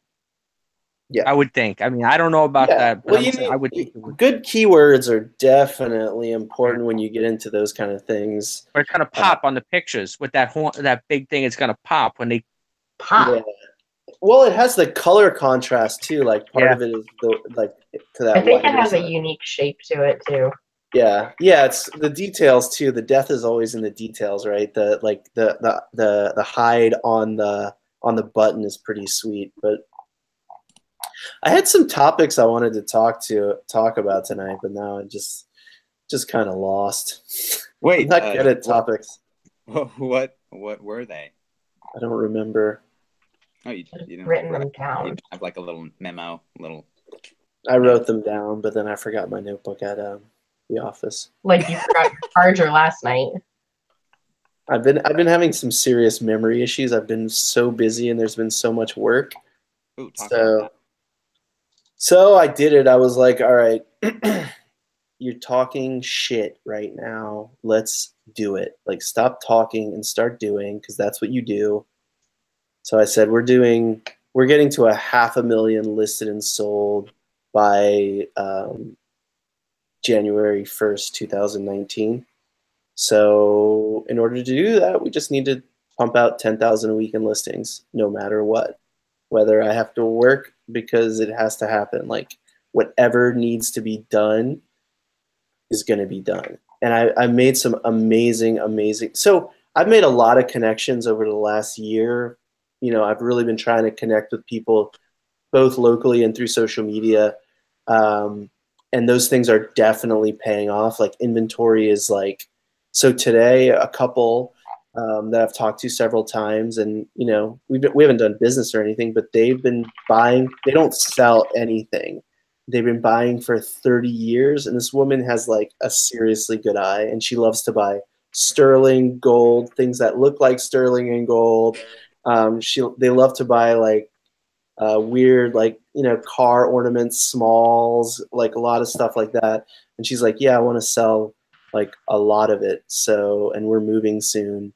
Yeah. I would think. I mean, I don't know about that, but Well, I would think it would. good keywords are definitely important when you get into those kind of things. Or it's gonna pop on the pictures with that that big thing. It's gonna pop when they. Pop. Yeah. Well, it has the color contrast too. Like part of it is to that. I think it lighter has a side. unique shape to it too. Yeah, it's the details too. The death is always in the details, right? The hide on the button is pretty sweet. But I had some topics I wanted to talk about tonight, but now I just kind of lost. Wait, I'm not good at topics. What were they? I don't remember. Oh, you didn't Written them down. You have like a little memo, I wrote them down, but then I forgot my notebook at the office. Like you forgot your charger last night. I've been having some serious memory issues. I've been so busy, and there's been so much work. Ooh, talk about that. So I did it. I was like, all right, you're talking shit right now. Let's do it. Like, stop talking and start doing, because that's what you do. So I said, we're getting to 500,000 listed and sold by January 1st, 2019. So in order to do that, we just need to pump out 10,000 a week in listings, no matter what. Whether I have to work, because it has to happen. Like, whatever needs to be done is going to be done. And I made some amazing. So I've made a lot of connections over the last year. I've really been trying to connect with people both locally and through social media. And those things are definitely paying off. Like, inventory is like, so today a couple that I've talked to several times, and we haven't done business or anything, but they've been buying. They don't sell anything. They've been buying for 30 years, and this woman has like a seriously good eye, and she loves to buy sterling, gold, things that look like sterling and gold. They love to buy like weird, like, car ornaments, smalls, like a lot of stuff like that. And she's like, yeah, I want to sell like a lot of it. So, and we're moving soon.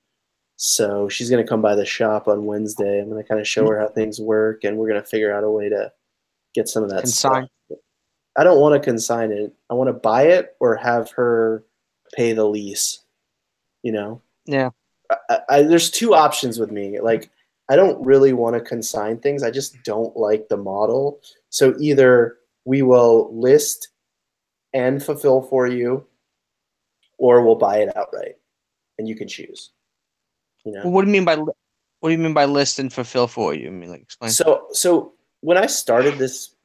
So she's going to come by the shop on Wednesday. I'm going to kind of show her how things work, and we're going to figure out a way to get some of that Consign. stuff. I don't want to consign it. I want to buy it or have her pay the lease, Yeah. There's two options with me. Like, I don't really want to consign things. I just don't like the model. So either we will list and fulfill for you, or we'll buy it outright, and you can choose. Well, what do you mean by list and fulfill for you? I mean, like, explain. So when I started this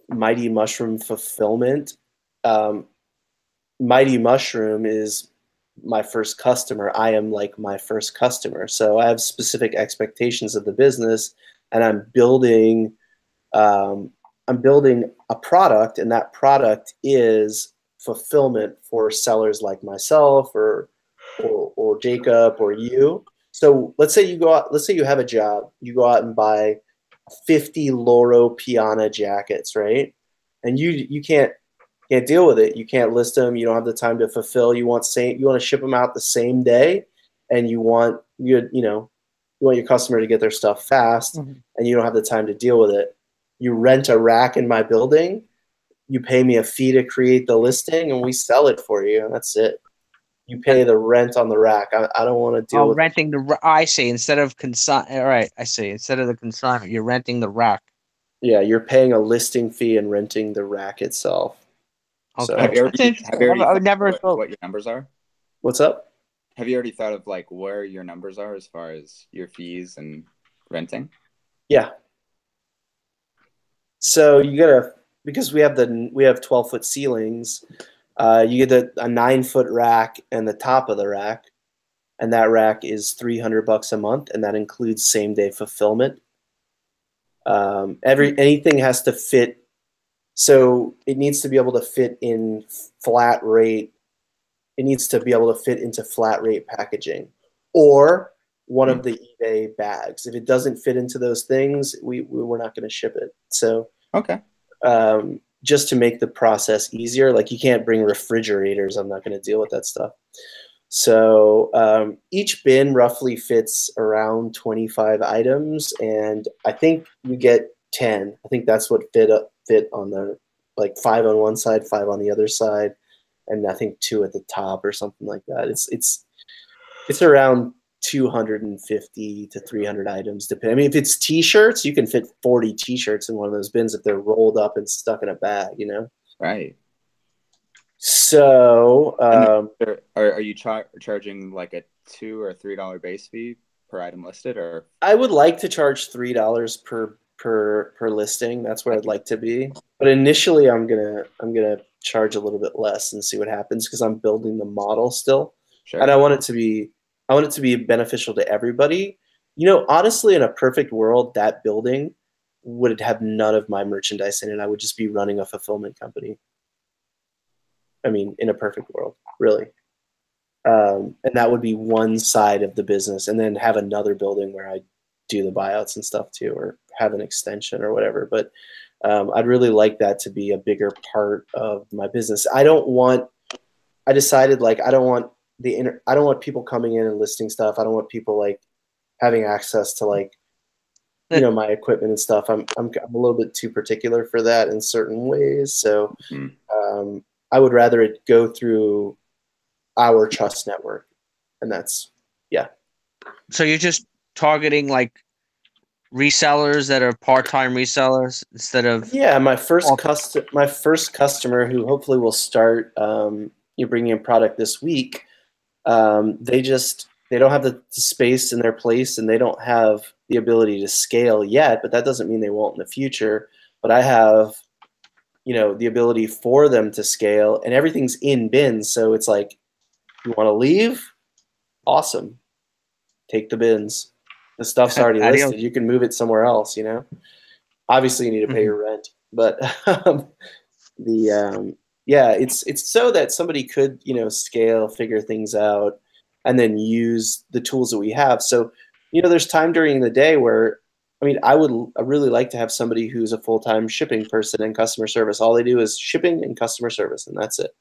Mighty Mushroom fulfillment, Mighty Mushroom is my first customer. I am like my first customer. So I have specific expectations of the business, and I'm building a product, and that product is fulfillment for sellers like myself or Jacob or you. So let's say you have a job, you go out and buy 50 Loro Piana jackets, right? And you can't Can't deal with it. You can't list them. You don't have the time to fulfill. You want to ship them out the same day, and you want you want your customer to get their stuff fast, and you don't have the time to deal with it. You rent a rack in my building. You pay me a fee to create the listing, and we sell it for you. And that's it. You pay the rent on the rack. I don't want to deal with renting I see. Instead of all right, I see. Instead of the consignment, you're renting the rack. Yeah, you're paying a listing fee and renting the rack itself. Okay. So, Have you already never thought what your numbers are? what's up? Have you already thought of like where your numbers are as far as your fees and renting? Yeah. So you gotta, because we have 12-foot ceilings. You get a 9-foot rack and the top of the rack, and that rack is $300 a month, and that includes same-day fulfillment. Anything has to fit, so it needs to be able to fit in flat rate. It needs to be able to fit into flat rate packaging, or one of the eBay bags. If it doesn't fit into those things, we're not going to ship it. So okay. Just to make the process easier, like you can't bring refrigerators. I'm not going to deal with that stuff. So each bin roughly fits around 25 items, and I think you get 10. I think that's what fit on the, like 5 on one side, 5 on the other side, and I think 2 at the top or something like that. It's around 250 to 300 items. I mean, if it's T-shirts, you can fit 40 T-shirts in one of those bins if they're rolled up and stuck in a bag, you know? Right. So, are you charging like a $2 or $3 base fee per item listed, or? I would like to charge $3 per listing. That's where I'd like to be. But initially, I'm gonna charge a little bit less and see what happens, because I'm building the model still, Sure. and I want it to be beneficial to everybody. You know, honestly, in a perfect world, that building would have none of my merchandise in it. I would just be running a fulfillment company. I mean, in a perfect world, really. And that would be one side of the business, and then have another building where I do the buyouts and stuff too, or have an extension or whatever. But I'd really like that to be a bigger part of my business. I decided, like, I don't want people coming in and listing stuff. I don't want people like having access to, like, you know, my equipment and stuff. I'm a little bit too particular for that in certain ways. So I would rather it go through our trust network, and that's, yeah. So you're just targeting like resellers that are part-time resellers instead of my first customer, who hopefully will start bringing in product this week. They don't have the space in their place, and they don't have the ability to scale yet, but that doesn't mean they won't in the future. But I have, the ability for them to scale, and everything's in bins. So it's like, you want to leave? Awesome. Take the bins. The stuff's already listed. You can move it somewhere else, Obviously, you need to pay your rent. But it's so that somebody could, scale, figure things out, and then use the tools that we have. So, there's time during the day where, I really like to have somebody who's a full-time shipping person and customer service. All they do is shipping and customer service, and that's it.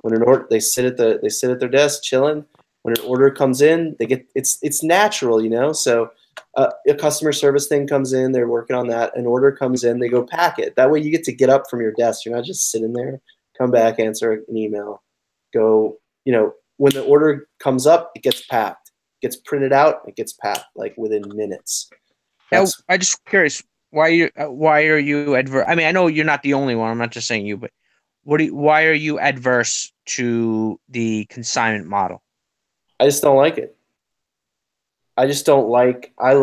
When an order, they sit at their desk chilling. When an order comes in, it's natural, So a customer service thing comes in, they're working on that. An order comes in, they go pack it. That way, you get to get up from your desk. You're not just sitting there. Come back, answer an email, go. When the order comes up, it gets packed, gets printed out, it gets packed like within minutes. Now, I'm just curious, why are you adverse? I know you're not the only one. I'm not just saying you, but why are you adverse to the consignment model? I just don't like it. I just don't like. I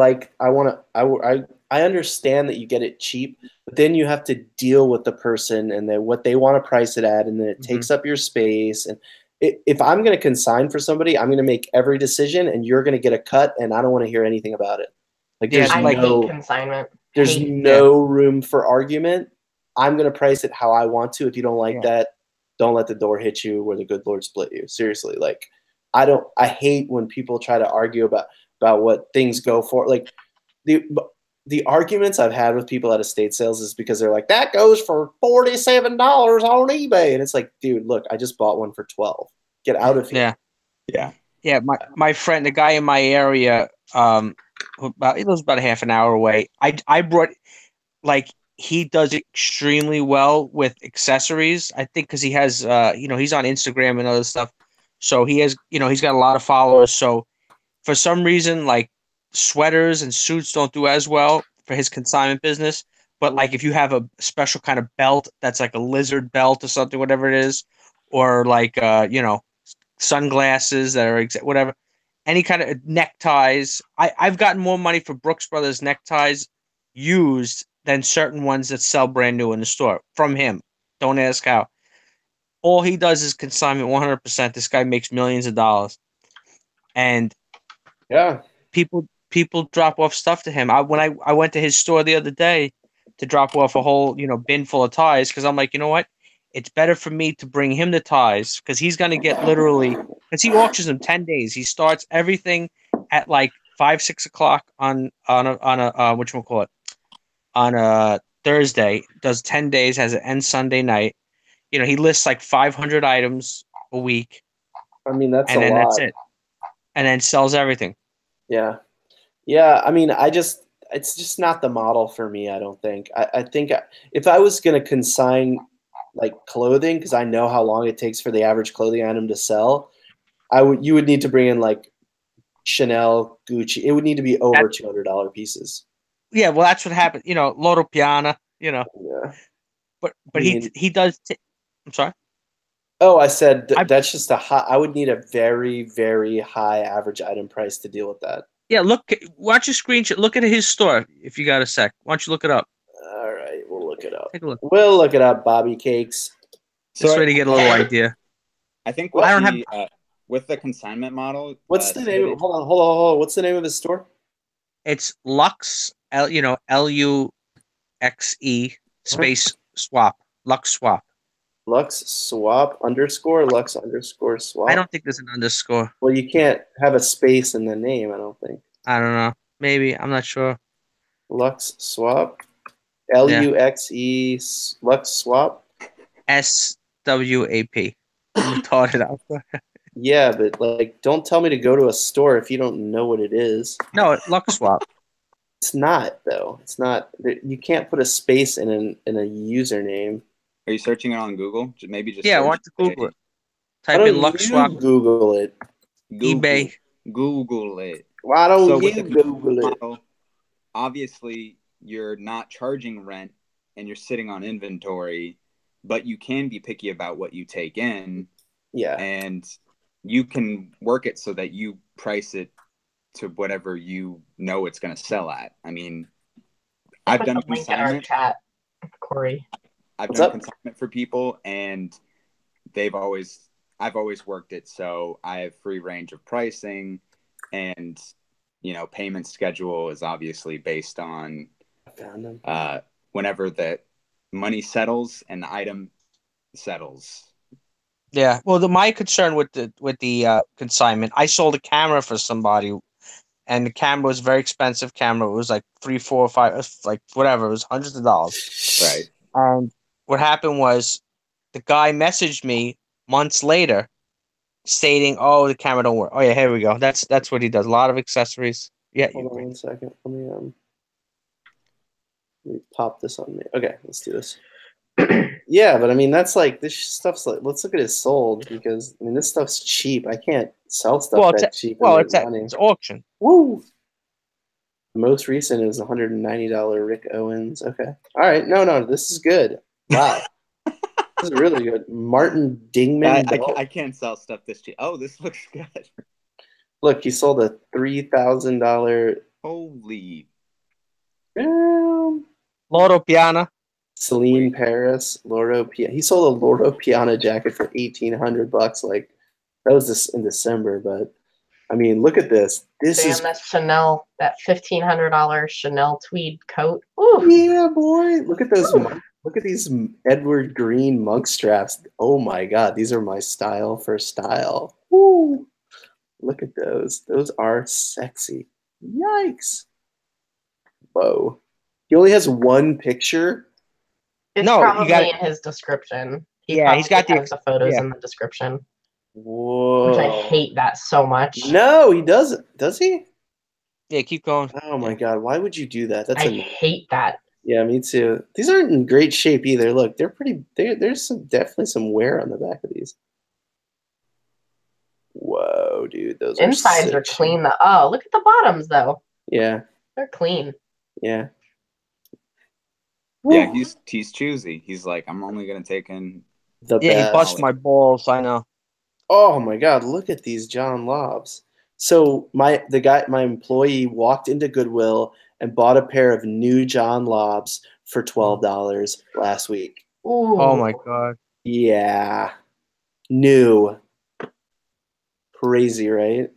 understand that you get it cheap, but then you have to deal with the person and then what they want to price it at, and then it takes up your space. And if I'm going to consign for somebody, I'm going to make every decision, and you're going to get a cut, and I don't want to hear anything about it. Like, I hate consignment. There's no room for argument. I'm going to price it how I want to. If you don't like that, don't let the door hit you where the good Lord split you. Seriously, like, I hate when people try to argue about what things go for. Like, the the arguments I've had with people at estate sales is because they're like, that goes for $47 on eBay. And it's like, dude, look, I just bought one for 12. Get out of here. Yeah. My friend, the guy in my area, it was about a half an hour away. I brought, like, he does extremely well with accessories. I think because he has, he's on Instagram and other stuff. So he has, he's got a lot of followers. So for some reason, like, sweaters and suits don't do as well for his consignment business. But like, if you have a special kind of belt that's like a lizard belt or something, whatever it is, or like, sunglasses that are whatever, any kind of neckties. I've gotten more money for Brooks Brothers neckties used than certain ones that sell brand new in the store from him. Don't ask how. All he does is consignment 100%. This guy makes millions of dollars. And Yeah. People drop off stuff to him. When I went to his store the other day to drop off a whole, bin full of ties, because I'm like, you know what? It's better for me to bring him the ties because he's going to get literally, because he auctions them 10 days. He starts everything at like 5-6 o'clock on a whatchamacallit, on a Thursday, does 10 days, has it end Sunday night. He lists like 500 items a week. I mean, that's and a then lot. that's it. And then sells everything. Yeah. Yeah. I mean, it's just not the model for me, I don't think. I think if I was going to consign like clothing, because I know how long it takes for the average clothing item to sell, you would need to bring in like Chanel, Gucci. It would need to be over $200 pieces. Yeah, well, that's what happened. Loro Piana. Yeah. But he does. I'm sorry. Oh, I said that's just I would need a very, very high average item price to deal with that. Yeah, watch your screenshot. Look at his store if you got a sec. Why don't you look it up? All right, we'll look it up. Take a look. We'll look it up, Bobby Cakes. This way to get a little idea. I think with the consignment model. What's the name? Hold on. What's the name of his store? It's Lux, Luxe space swap. Lux Swap. Lux Swap _ Lux _ Swap. I don't think there's an underscore. Well, you can't have a space in the name, I don't think. I don't know. Maybe. I'm not sure. Lux Swap. LUXE Lux Swap. SWAP. You taught it out. Yeah, but like, don't tell me to go to a store if you don't know what it is. No, Lux Swap. It's not though. It's not. You can't put a space in a username. Are you searching it on Google? Maybe just I want to Google it. Type in Lux Swap. Google it. eBay. Google it. Why don't you Google it? Model, obviously, you're not charging rent and you're sitting on inventory, but you can be picky about what you take in. Yeah. And you can work it so that you price it to whatever you know it's going to sell at. I mean, I've done consignment. Chat, Corey. I've done consignment for people, and I've always worked it so I have free range of pricing, and payment schedule is obviously based on whenever the money settles and the item settles. Yeah. Well, my concern with the consignment, I sold a camera for somebody, and the camera was a very expensive camera. It was like $3, $4, $5, like whatever. It was hundreds of dollars. Right. And what happened was the guy messaged me months later stating, "Oh, the camera don't work." Oh yeah, here we go. That's what he does. A lot of accessories. Yeah. Hold on 1 second. Let me pop this on me. Okay, let's do this. Yeah, but I mean, that's like, this stuff's like, let's look at it sold, because I mean, this stuff's cheap. I can't sell stuff cheap. Well, it's auction. Woo! The most recent is $190 Rick Owens. Okay. All right. No, this is good. Wow. This is really good. Martin Dingman. I can't sell stuff this cheap. Oh, this looks good. Look, he sold a $3,000. Holy. Loro Piana. Celine Paris, Loro Piana. He sold a Loro Piana jacket for $1,800. Like, that was this in December, but I mean, look at this. That Chanel, that $1,500 Chanel tweed coat. Ooh. Yeah, boy. Look at those. Look at these Edward Green monk straps. Oh my God, these are my style for style. Woo! Look at those. Those are sexy. Yikes. Whoa. He only has one picture? It's No, you probably gotta- in his description. Yeah, he's got the has the photos yeah. in the description, Whoa. which I hate that so much. No, he doesn't. Does he? Yeah, keep going. Oh my god, why would you do that? That's I hate that. Yeah, me too. These aren't in great shape either. Look, they're pretty. There's definitely some wear on the back of these. Whoa, dude, those Insides are sick. clean. Oh, look at the bottoms though. Yeah, They're clean. yeah. Yeah, Woo. he's choosy. He's like, I'm only gonna take in. The Yeah, he best. busts my balls. I know. Oh my god, look at these John Lobs. So my employee walked into Goodwill and bought a pair of new John Lobs for $12 last week. Ooh. Oh my god. Yeah. New. Crazy, right?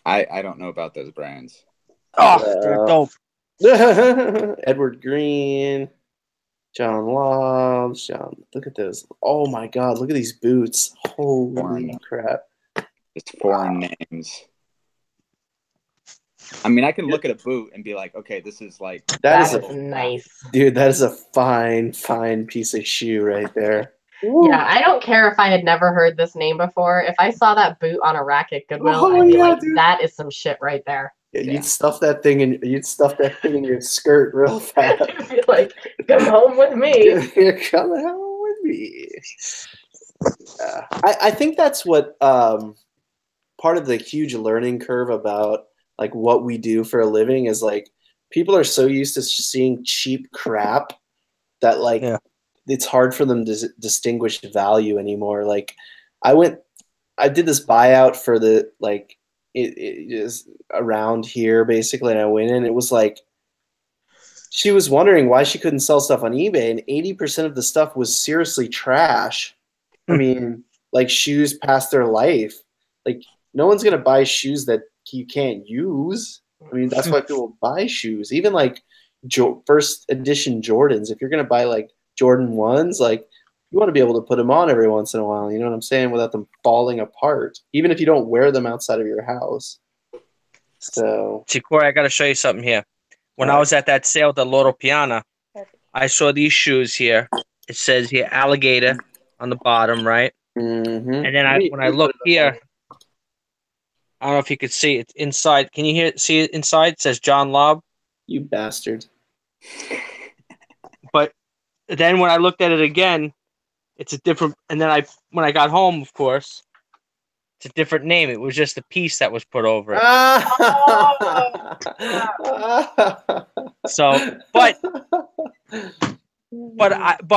I don't know about those brands. Oh, they're dope. Edward Green, John Lobs, look at those. Oh my god, look at these boots. Holy Foreign. crap. Just foreign names. I mean, I can look at a boot and be like, okay, this is like That is That is nice. Dude, that is a fine piece of shoe right there. Yeah, I don't care if I had never heard this name before. If I saw that boot on a rack at Goodwill, Oh, I'd be yeah, like, dude. that is some shit right there. Yeah, Yeah. you'd stuff that thing in your skirt real fast. I'd be like, come home with me. You're coming home with me. Yeah. I think that's what part of the huge learning curve about like what we do for a living is like people are so used to seeing cheap crap that like it's hard for them to distinguish value anymore. Like I did this buyout for the like it is around here basically, and I went in. It was like she was wondering why she couldn't sell stuff on eBay, and 80% of the stuff was seriously trash. I mean, like shoes past their life. Like no one's gonna buy shoes that you can't use. I mean, that's why people buy shoes. Even like first edition Jordans. If you're gonna buy like Jordan 1s, like you want to be able to put them on every once in a while. You know what I'm saying? Without them falling apart, even if you don't wear them outside of your house. So, See, Corey, I got to show you something here. When I was at that sale at the Loro Piana, I saw these shoes here. It says here alligator on the bottom, right? mm-hmm. And then when I look here, I don't know if you could see it inside. Can you see it inside? It says John Lobb. You bastard. But then when I looked at it again, it's a different. And then when I got home, of course, it's a different name. It was just a piece that was put over it. So, but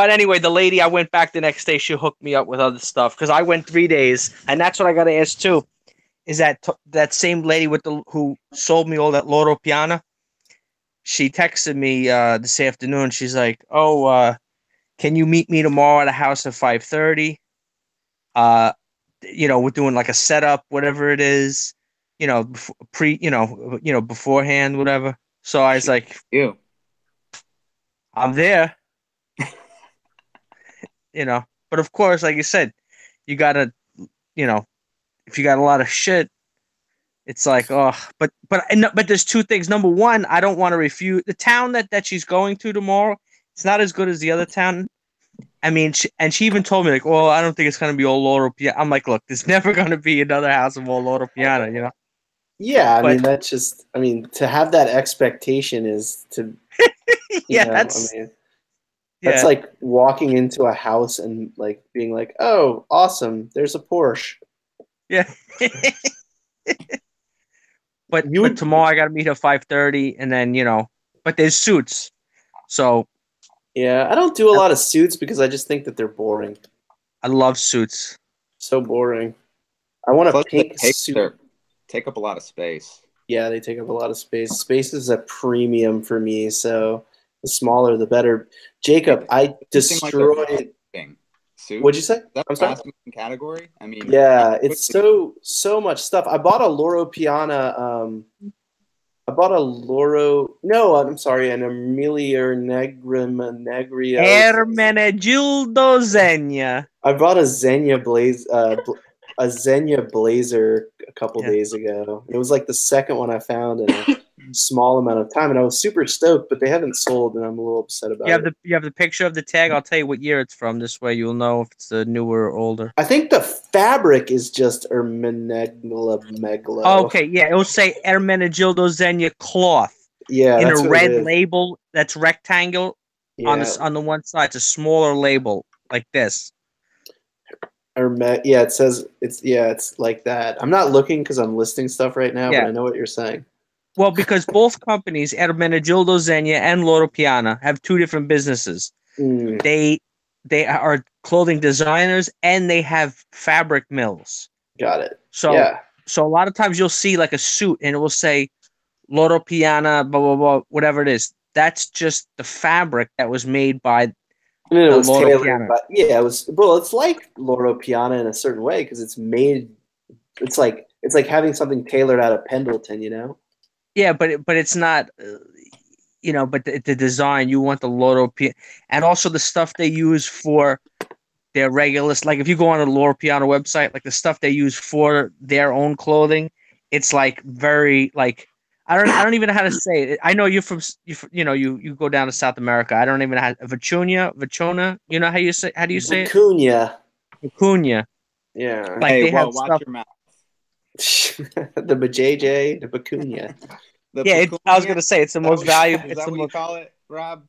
anyway, the lady, I went back the next day. She hooked me up with other stuff because I went 3 days, and that's what I got to ask too. Is that same lady who sold me all that Loro Piana? She texted me this afternoon. She's like, "Oh, can you meet me tomorrow at a house at 5:30? We're doing like a setup, whatever it is, beforehand, whatever." So I was like, You. I'm there. But of course, like you said, you gotta, if you got a lot of shit, it's like, oh, but there's two things. Number one, I don't want to refuse the town that she's going to tomorrow. It's not as good as the other town. I mean, she even told me like, well, I don't think it's gonna be all Loro Piana. I'm like, look, there's never gonna be another house of all Loro Piana, Yeah, that's just. I mean, to have that expectation is to. That's like walking into a house and like being like, oh, awesome, there's a Porsche. Yeah. But tomorrow I got to meet her at 5:30, and then but there's suits, so. Yeah, I don't do a lot of suits because I just think that they're boring. I love suits. So boring. I want a pink suit. Take up a lot of space. Yeah, they take up a lot of space. Space is a premium for me, so the smaller the better. Jacob, I destroyed. Suit? What'd you say? I'm sorry. Category? I mean, yeah, it's so much stuff. I bought a Loro Piana. I bought a Loro. No, I'm sorry, an Emilia Negrio. Hermenegildo Zegna. I bought a Zegna Blazer a couple days ago. It was like the second one I found, and small amount of time, and I was super stoked, but they haven't sold, and I'm a little upset about it. You have the picture of the tag. I'll tell you what year it's from. This way you'll know if it's newer or older. I think the fabric is just Ermenegildo. Oh, okay, yeah, it will say Ermenegildo Zegna cloth. Yeah, in that's a what it red is. label that's rectangle on the one side. It's a smaller label like this. Yeah, it says it's like that. I'm not looking because I'm listing stuff right now, but I know what you're saying. Well, because both companies, Ermenegildo Zegna and Loro Piana, have two different businesses. They are clothing designers and they have fabric mills. Got it. So a lot of times you'll see like a suit and it will say Loro Piana, blah blah blah, whatever it is. That's just the fabric that was made by. And it was tailored, but it was. Well, it's like Loro Piana in a certain way because it's made. It's like having something tailored out of Pendleton, you know. Yeah, but it's not, But the design, you want the Loro Piana, and also the stuff they use for their regular. Like if you go on the Loro Piana website, like the stuff they use for their own clothing, it's like very like. I don't even know how to say it. I know you go down to South America. I don't even know how Vicuña. You know how do you say it? Vicuña. Yeah. Like they have watch stuff. your mouth. The BJJ, the Vicuña. I was gonna say it's the most valuable. Is that what you call it, Rob?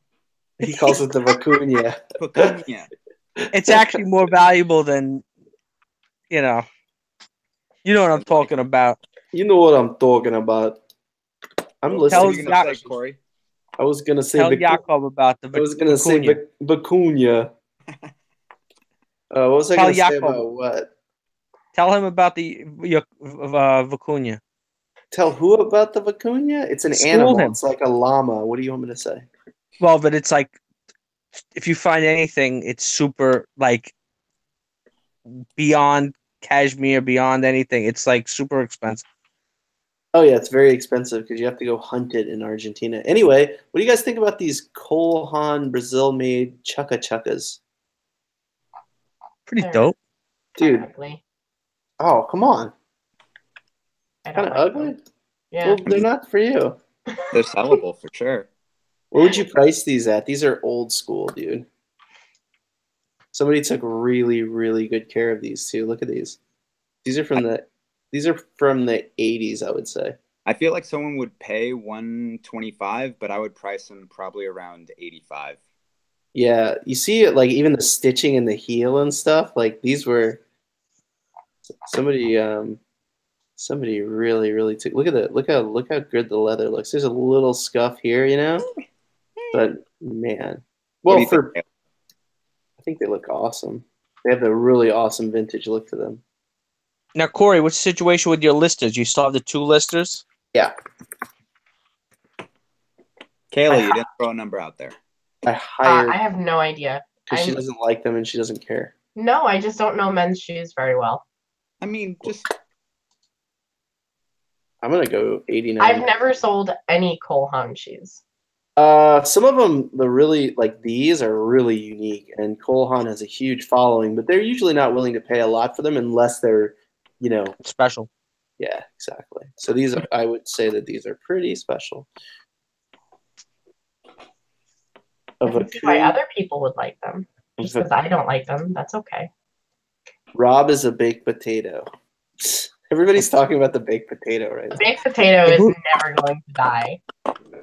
He calls it the Vicuña. Vicuña. It's actually more valuable than, you know what I'm talking about. You know what I'm talking about. I'm listening. Corey. I was gonna say. Tell Jacob about the. I was gonna say Vicuña. What was I gonna say about what? Tell him about the Vicuña. Tell who about the Vicuña? It's an animal. It's like a llama. What do you want me to say? Well, but it's like, if you find anything, it's super like beyond cashmere, beyond anything. It's like super expensive. Oh yeah, it's very expensive because you have to go hunt it in Argentina. Anyway, what do you guys think about these Cole Haan Brazil-made chuckas? Pretty dope, dude. Ugly. Oh, come on. Kind of ugly? Them. Yeah. Well, they're not for you. They're sellable for sure. What would you price these at? These are old school, dude. Somebody took really, really good care of these too. Look at these. These are from the 80s, I would say. I feel like someone would pay $125, but I would price them probably around $85. Yeah, you see it like even the stitching in the heel and stuff. Like these were somebody really, really took. Look at that. Look how good the leather looks. There's a little scuff here, but man, well, I think they look awesome. They have a really awesome vintage look to them. Now, Corey, what's the situation with your listers? You still have the two listers? Yeah. Kayla, you didn't throw a number out there. I have no idea. Because she doesn't like them and she doesn't care. No, I just don't know men's shoes very well. I mean, I'm going to go 89. I've never sold any Cole Haan shoes. Some of them, these are really unique, and Cole Haan has a huge following, but they're usually not willing to pay a lot for them unless they're, special. Yeah, exactly. So I would say that these are pretty special. I can see why other people would like them. Just because I don't like them, that's okay. Rob is a baked potato. Everybody's talking about the baked potato, right? The baked potato is never going to die.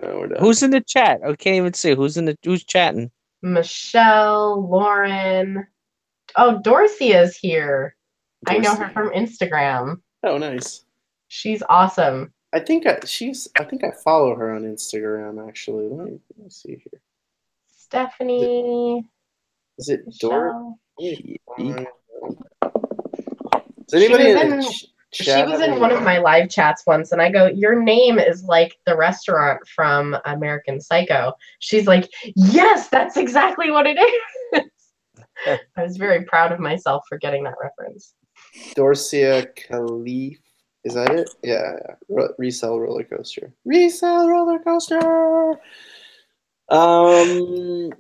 No, who's in the chat? I can't even see who's chatting. Michelle, Lauren. Oh, Dorcy is here. I know her from Instagram. Oh, nice. She's awesome. I think I follow her on Instagram actually. Let me see here. Stephanie. Is it Dor? Is anybody She was in one of my live chats once, and I go, "Your name is like the restaurant from American Psycho." She's like, "Yes, that's exactly what it is." I was very proud of myself for getting that reference. Dorcia Khalif, is that it? Yeah. Resell roller coaster. Resell roller coaster.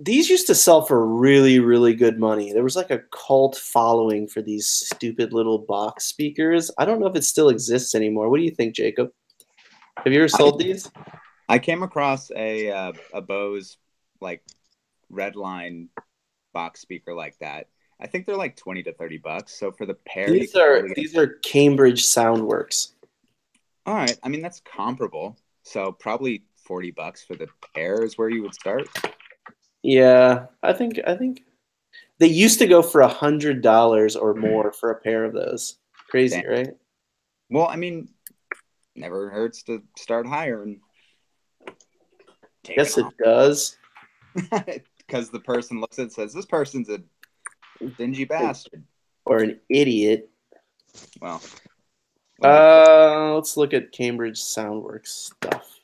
These used to sell for really, really good money. There was like a cult following for these stupid little box speakers. I don't know if it still exists anymore. What do you think, Jacob? Have you ever sold these? I came across a Bose like Redline box speaker like that. I think they're like $20 to $30. So for the pair, These are Cambridge Soundworks. all right. I mean, that's comparable. So probably $40 for the pair is where you would start. Yeah, I think they used to go for $100 or more for a pair of those. Crazy, Damn. right? Well, I mean, never hurts to start higher and take Yes, it does. because the person looks at it and says, this person's a dingy bastard. Or an idiot. Well, Let's look at Cambridge Soundworks stuff.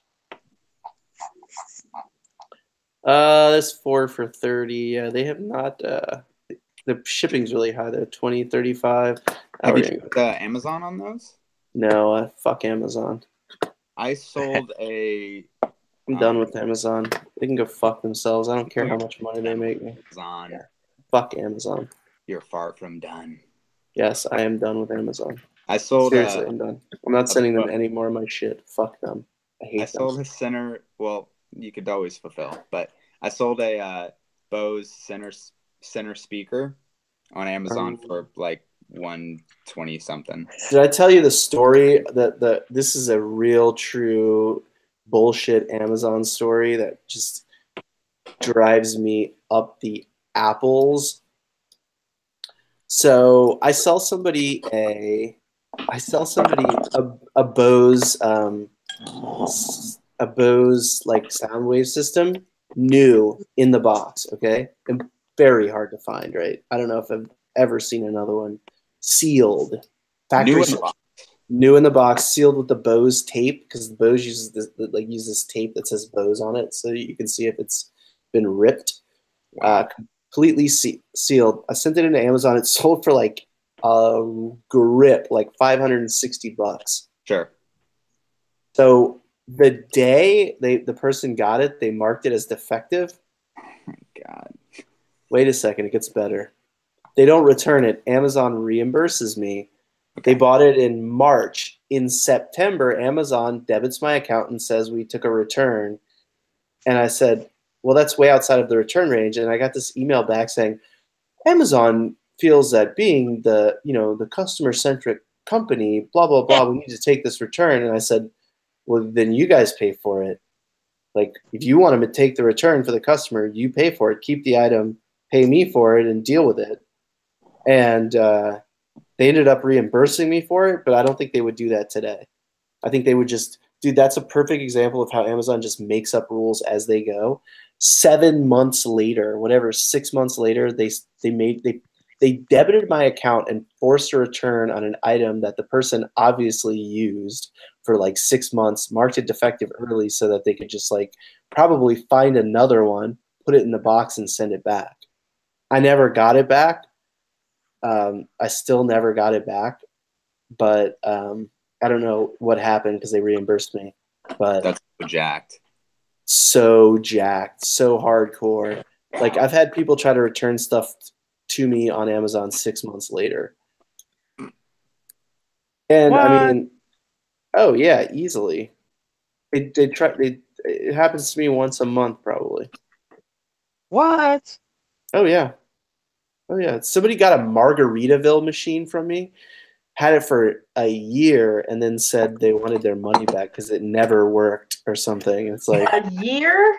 This 4 for $30. Yeah, they have not. The shipping's really high though. 20, 35. have you checked Amazon on those? No, fuck Amazon. I sold a. I'm done with Amazon. They can go fuck themselves. I don't care how much money they make me. Amazon. Yeah. Fuck Amazon. You're far from done. Yes, I am done with Amazon. I sold. Seriously, I'm done. I'm not sending them any more of my shit. Fuck them. I hate them. Sold a center. Well, you could always fulfill, but I sold a Bose center speaker on Amazon for like $120 something. Did I tell you the story that this is a real true bullshit Amazon story that just drives me up the apples? So I sell somebody a Bose like Soundwave system, new in the box, okay? And very hard to find, right? I don't know if I've ever seen another one. Sealed. Factory new in the box, sealed with the Bose tape, because the Bose uses this tape that says Bose on it, so you can see if it's been ripped. Wow. Completely sealed. I sent it into Amazon. It sold for like a grip, like $560. Sure. So the day the person got it, they marked it as defective. Oh my God. Wait a second, it gets better. They don't return it. Amazon reimburses me. Okay. They bought it in March. In September, Amazon debits my account and says we took a return. And I said, well, that's way outside of the return range. And I got this email back saying, Amazon feels that being the customer-centric company, blah, blah, blah, we need to take this return. And I said, well, then you guys pay for it. Like, if you want to take the return for the customer, you pay for it. Keep the item, pay me for it, and deal with it. And they ended up reimbursing me for it, but I don't think they would do that today. I think they would just, dude, that's a perfect example of how Amazon just makes up rules as they go. 7 months later, whatever, 6 months later, they debited my account and forced a return on an item that the person obviously used for like 6 months, marked it defective early so that they could just like probably find another one, put it in the box and send it back. I never got it back. I still never got it back, but I don't know what happened because they reimbursed me. But that's so jacked, so hardcore. Like, I've had people try to return stuff to me on Amazon 6 months later. And what? I mean, oh yeah, easily. It happens to me once a month probably. What? Oh yeah. Somebody got a Margaritaville machine from me, had it for a year, and then said they wanted their money back because it never worked or something. It's like a year.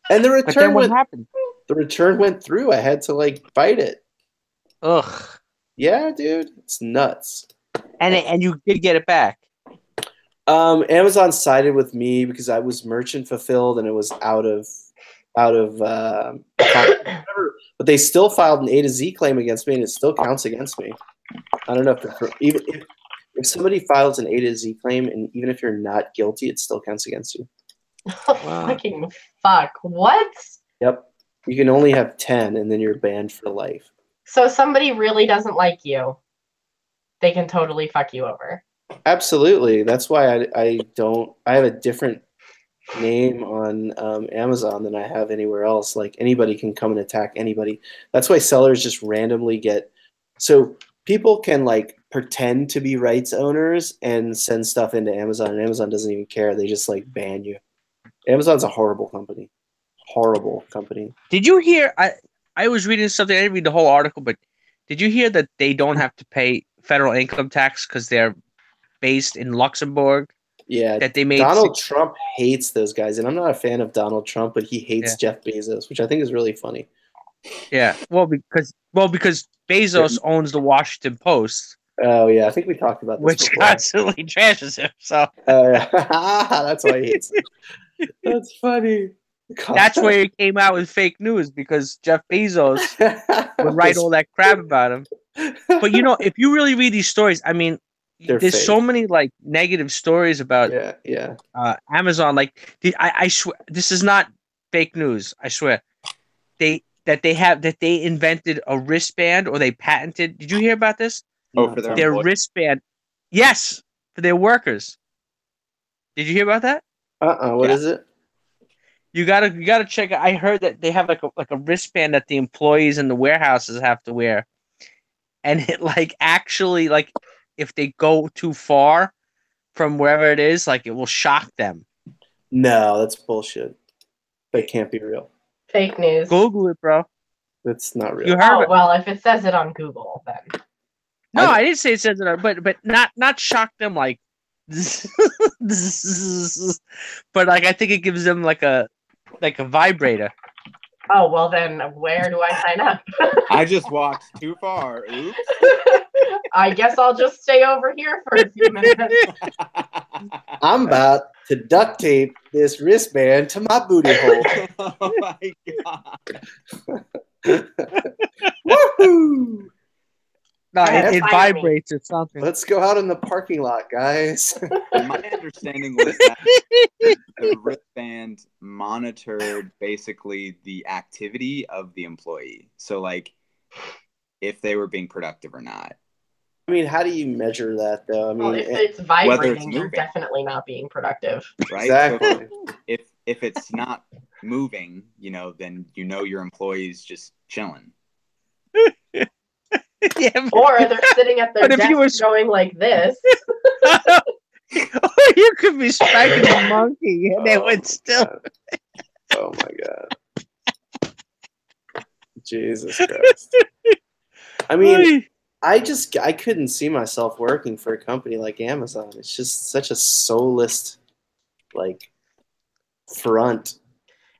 And the return what happened? The return went through. I had to like fight it. Ugh. Yeah, dude, it's nuts. And you did get it back. Amazon sided with me because I was merchant fulfilled and it was out of but they still filed an A to Z claim against me and it still counts against me. I don't know if somebody files an A to Z claim and even if you're not guilty, it still counts against you. Wow. Fucking fuck. What? Yep. You can only have 10 and then you're banned for life. So if somebody really doesn't like you, they can totally fuck you over. Absolutely. That's why I have a different name on Amazon than I have anywhere else. Like, anybody can come and attack anybody. That's why sellers just randomly get, so people can like pretend to be rights owners and send stuff into Amazon, and Amazon doesn't even care. They just like ban you. Amazon's a horrible company. Horrible company. Did you hear? I was reading something. I didn't read the whole article, but did you hear that they don't have to pay federal income tax because they're based in Luxembourg? Yeah, that they made Donald Trump hates those guys, and I'm not a fan of Donald Trump, but he hates Yeah. Jeff Bezos, which I think is really funny. Yeah, well, because Bezos owns the Washington Post, Oh yeah, I think we talked about this which before. constantly trashes him. So Yeah. That's why he hates him. That's funny. that's where he came out with fake news, because Jeff Bezos would write all that crap about him. But you know, if you really read these stories, I mean, They're there's so fake. many like negative stories about Yeah. Amazon. Like, I swear, this is not fake news. I swear, they invented a wristband, or they patented. Did you hear about this? Oh, for Their employees? wristband. Yes, for their workers. Did you hear about that? What is it? You gotta check it. I heard that they have like a wristband that the employees in the warehouses have to wear, and it like actually, like, if they go too far from wherever it is, like, it will shock them. No, that's bullshit. That can't be real. Fake news. Google it, bro. That's not real. You heard Oh it. well, if it says it on Google, then No, I didn't say it says it, but not shock them like, but like I think it gives them like a vibrator. oh well, then where do I sign up? I just walked too far. Oops. I guess I'll just stay over here for a few minutes. I'm about to duct tape this wristband to my booty hole. Oh my god. Woohoo! No, Yeah, it fire vibrates or something. Let's go out in the parking lot, guys. My understanding was that the wristband monitored basically the activity of the employee. So, like, if they were being productive or not. I mean, how do you measure that, though? I mean, Well, if it's vibrating, you're moving. definitely not being productive. Right? exactly. So if it's not moving, then your employee's just chilling. Yeah, but- Or they're sitting at their But if you desk going like this. or you could be spanking a monkey and it would still. God. Oh my god. Jesus Christ. I mean, I couldn't see myself working for a company like Amazon. It's just such a soulless, like, front.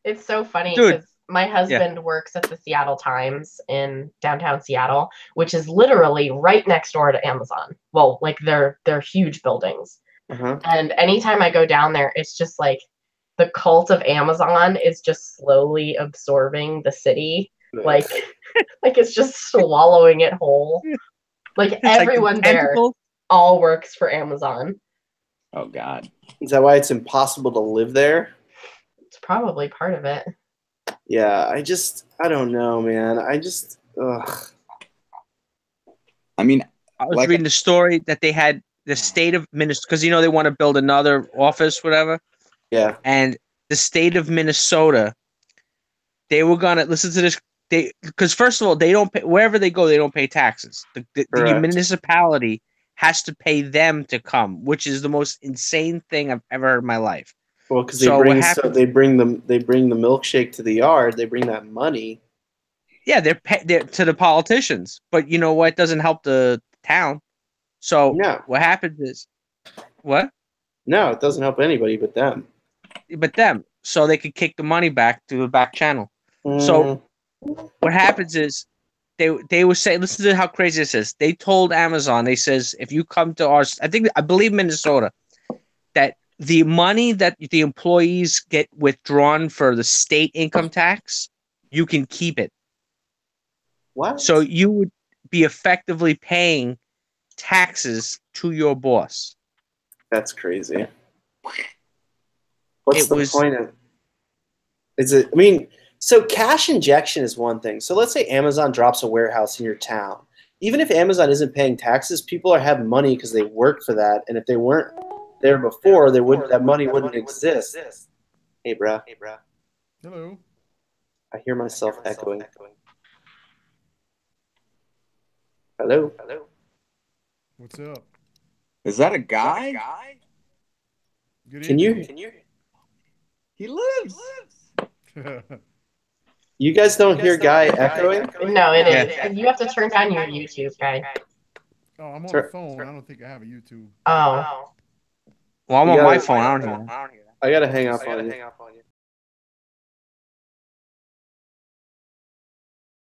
It's so funny Dude. because my husband works at the Seattle Times in downtown Seattle, which is literally right next door to Amazon. Well, like they're huge buildings. Uh-huh. And anytime I go down there, it's just like the cult of Amazon is just slowly absorbing the city. Like it's just swallowing it whole. Like It's like everyone there tentacles. all works for Amazon. Oh god. Is that why it's impossible to live there? It's probably part of it. Yeah, I don't know, man. Ugh. I mean, I was Like- reading the story that they had the state of Minnesota, because they want to build another office, whatever. Yeah. And the state of Minnesota, they were gonna listen to this. Because first of all, they don't pay, wherever they go, they don't pay taxes. The Correct. municipality has to pay them to come, which is the most insane thing I've ever heard in my life. Well, because So what happens- they bring the milkshake to the yard. They bring that money. Yeah, they're to the politicians, but you know what? It doesn't help the town. So No. what happens is, what? No, it doesn't help anybody but them. But them, so they could kick the money back to the back channel. So what happens is they would say, listen to how crazy this is. They told Amazon, they says, if you come to I believe Minnesota, that the money that the employees get withdrawn for the state income tax, you can keep it. What? So you would be effectively paying taxes to your boss. That's crazy. What's It the was- point of? Is it? I mean, so cash injection is one thing. So let's say Amazon drops a warehouse in your town. Even if Amazon isn't paying taxes, people are having money because they work for that. And if they weren't there before, that money wouldn't exist. Hey, bro. Hello. I hear myself echoing. Hello. What's up? Is that a guy? Good Can evening. you? He lives. You guys don't hear Guy echoing? No, it is. Yeah. You have to turn down your YouTube, guy. Oh, I'm on Sir- the phone. I don't think I have a YouTube. Oh. Well, I'm You on my gotta- phone. I don't hear that. I gotta hang up on you.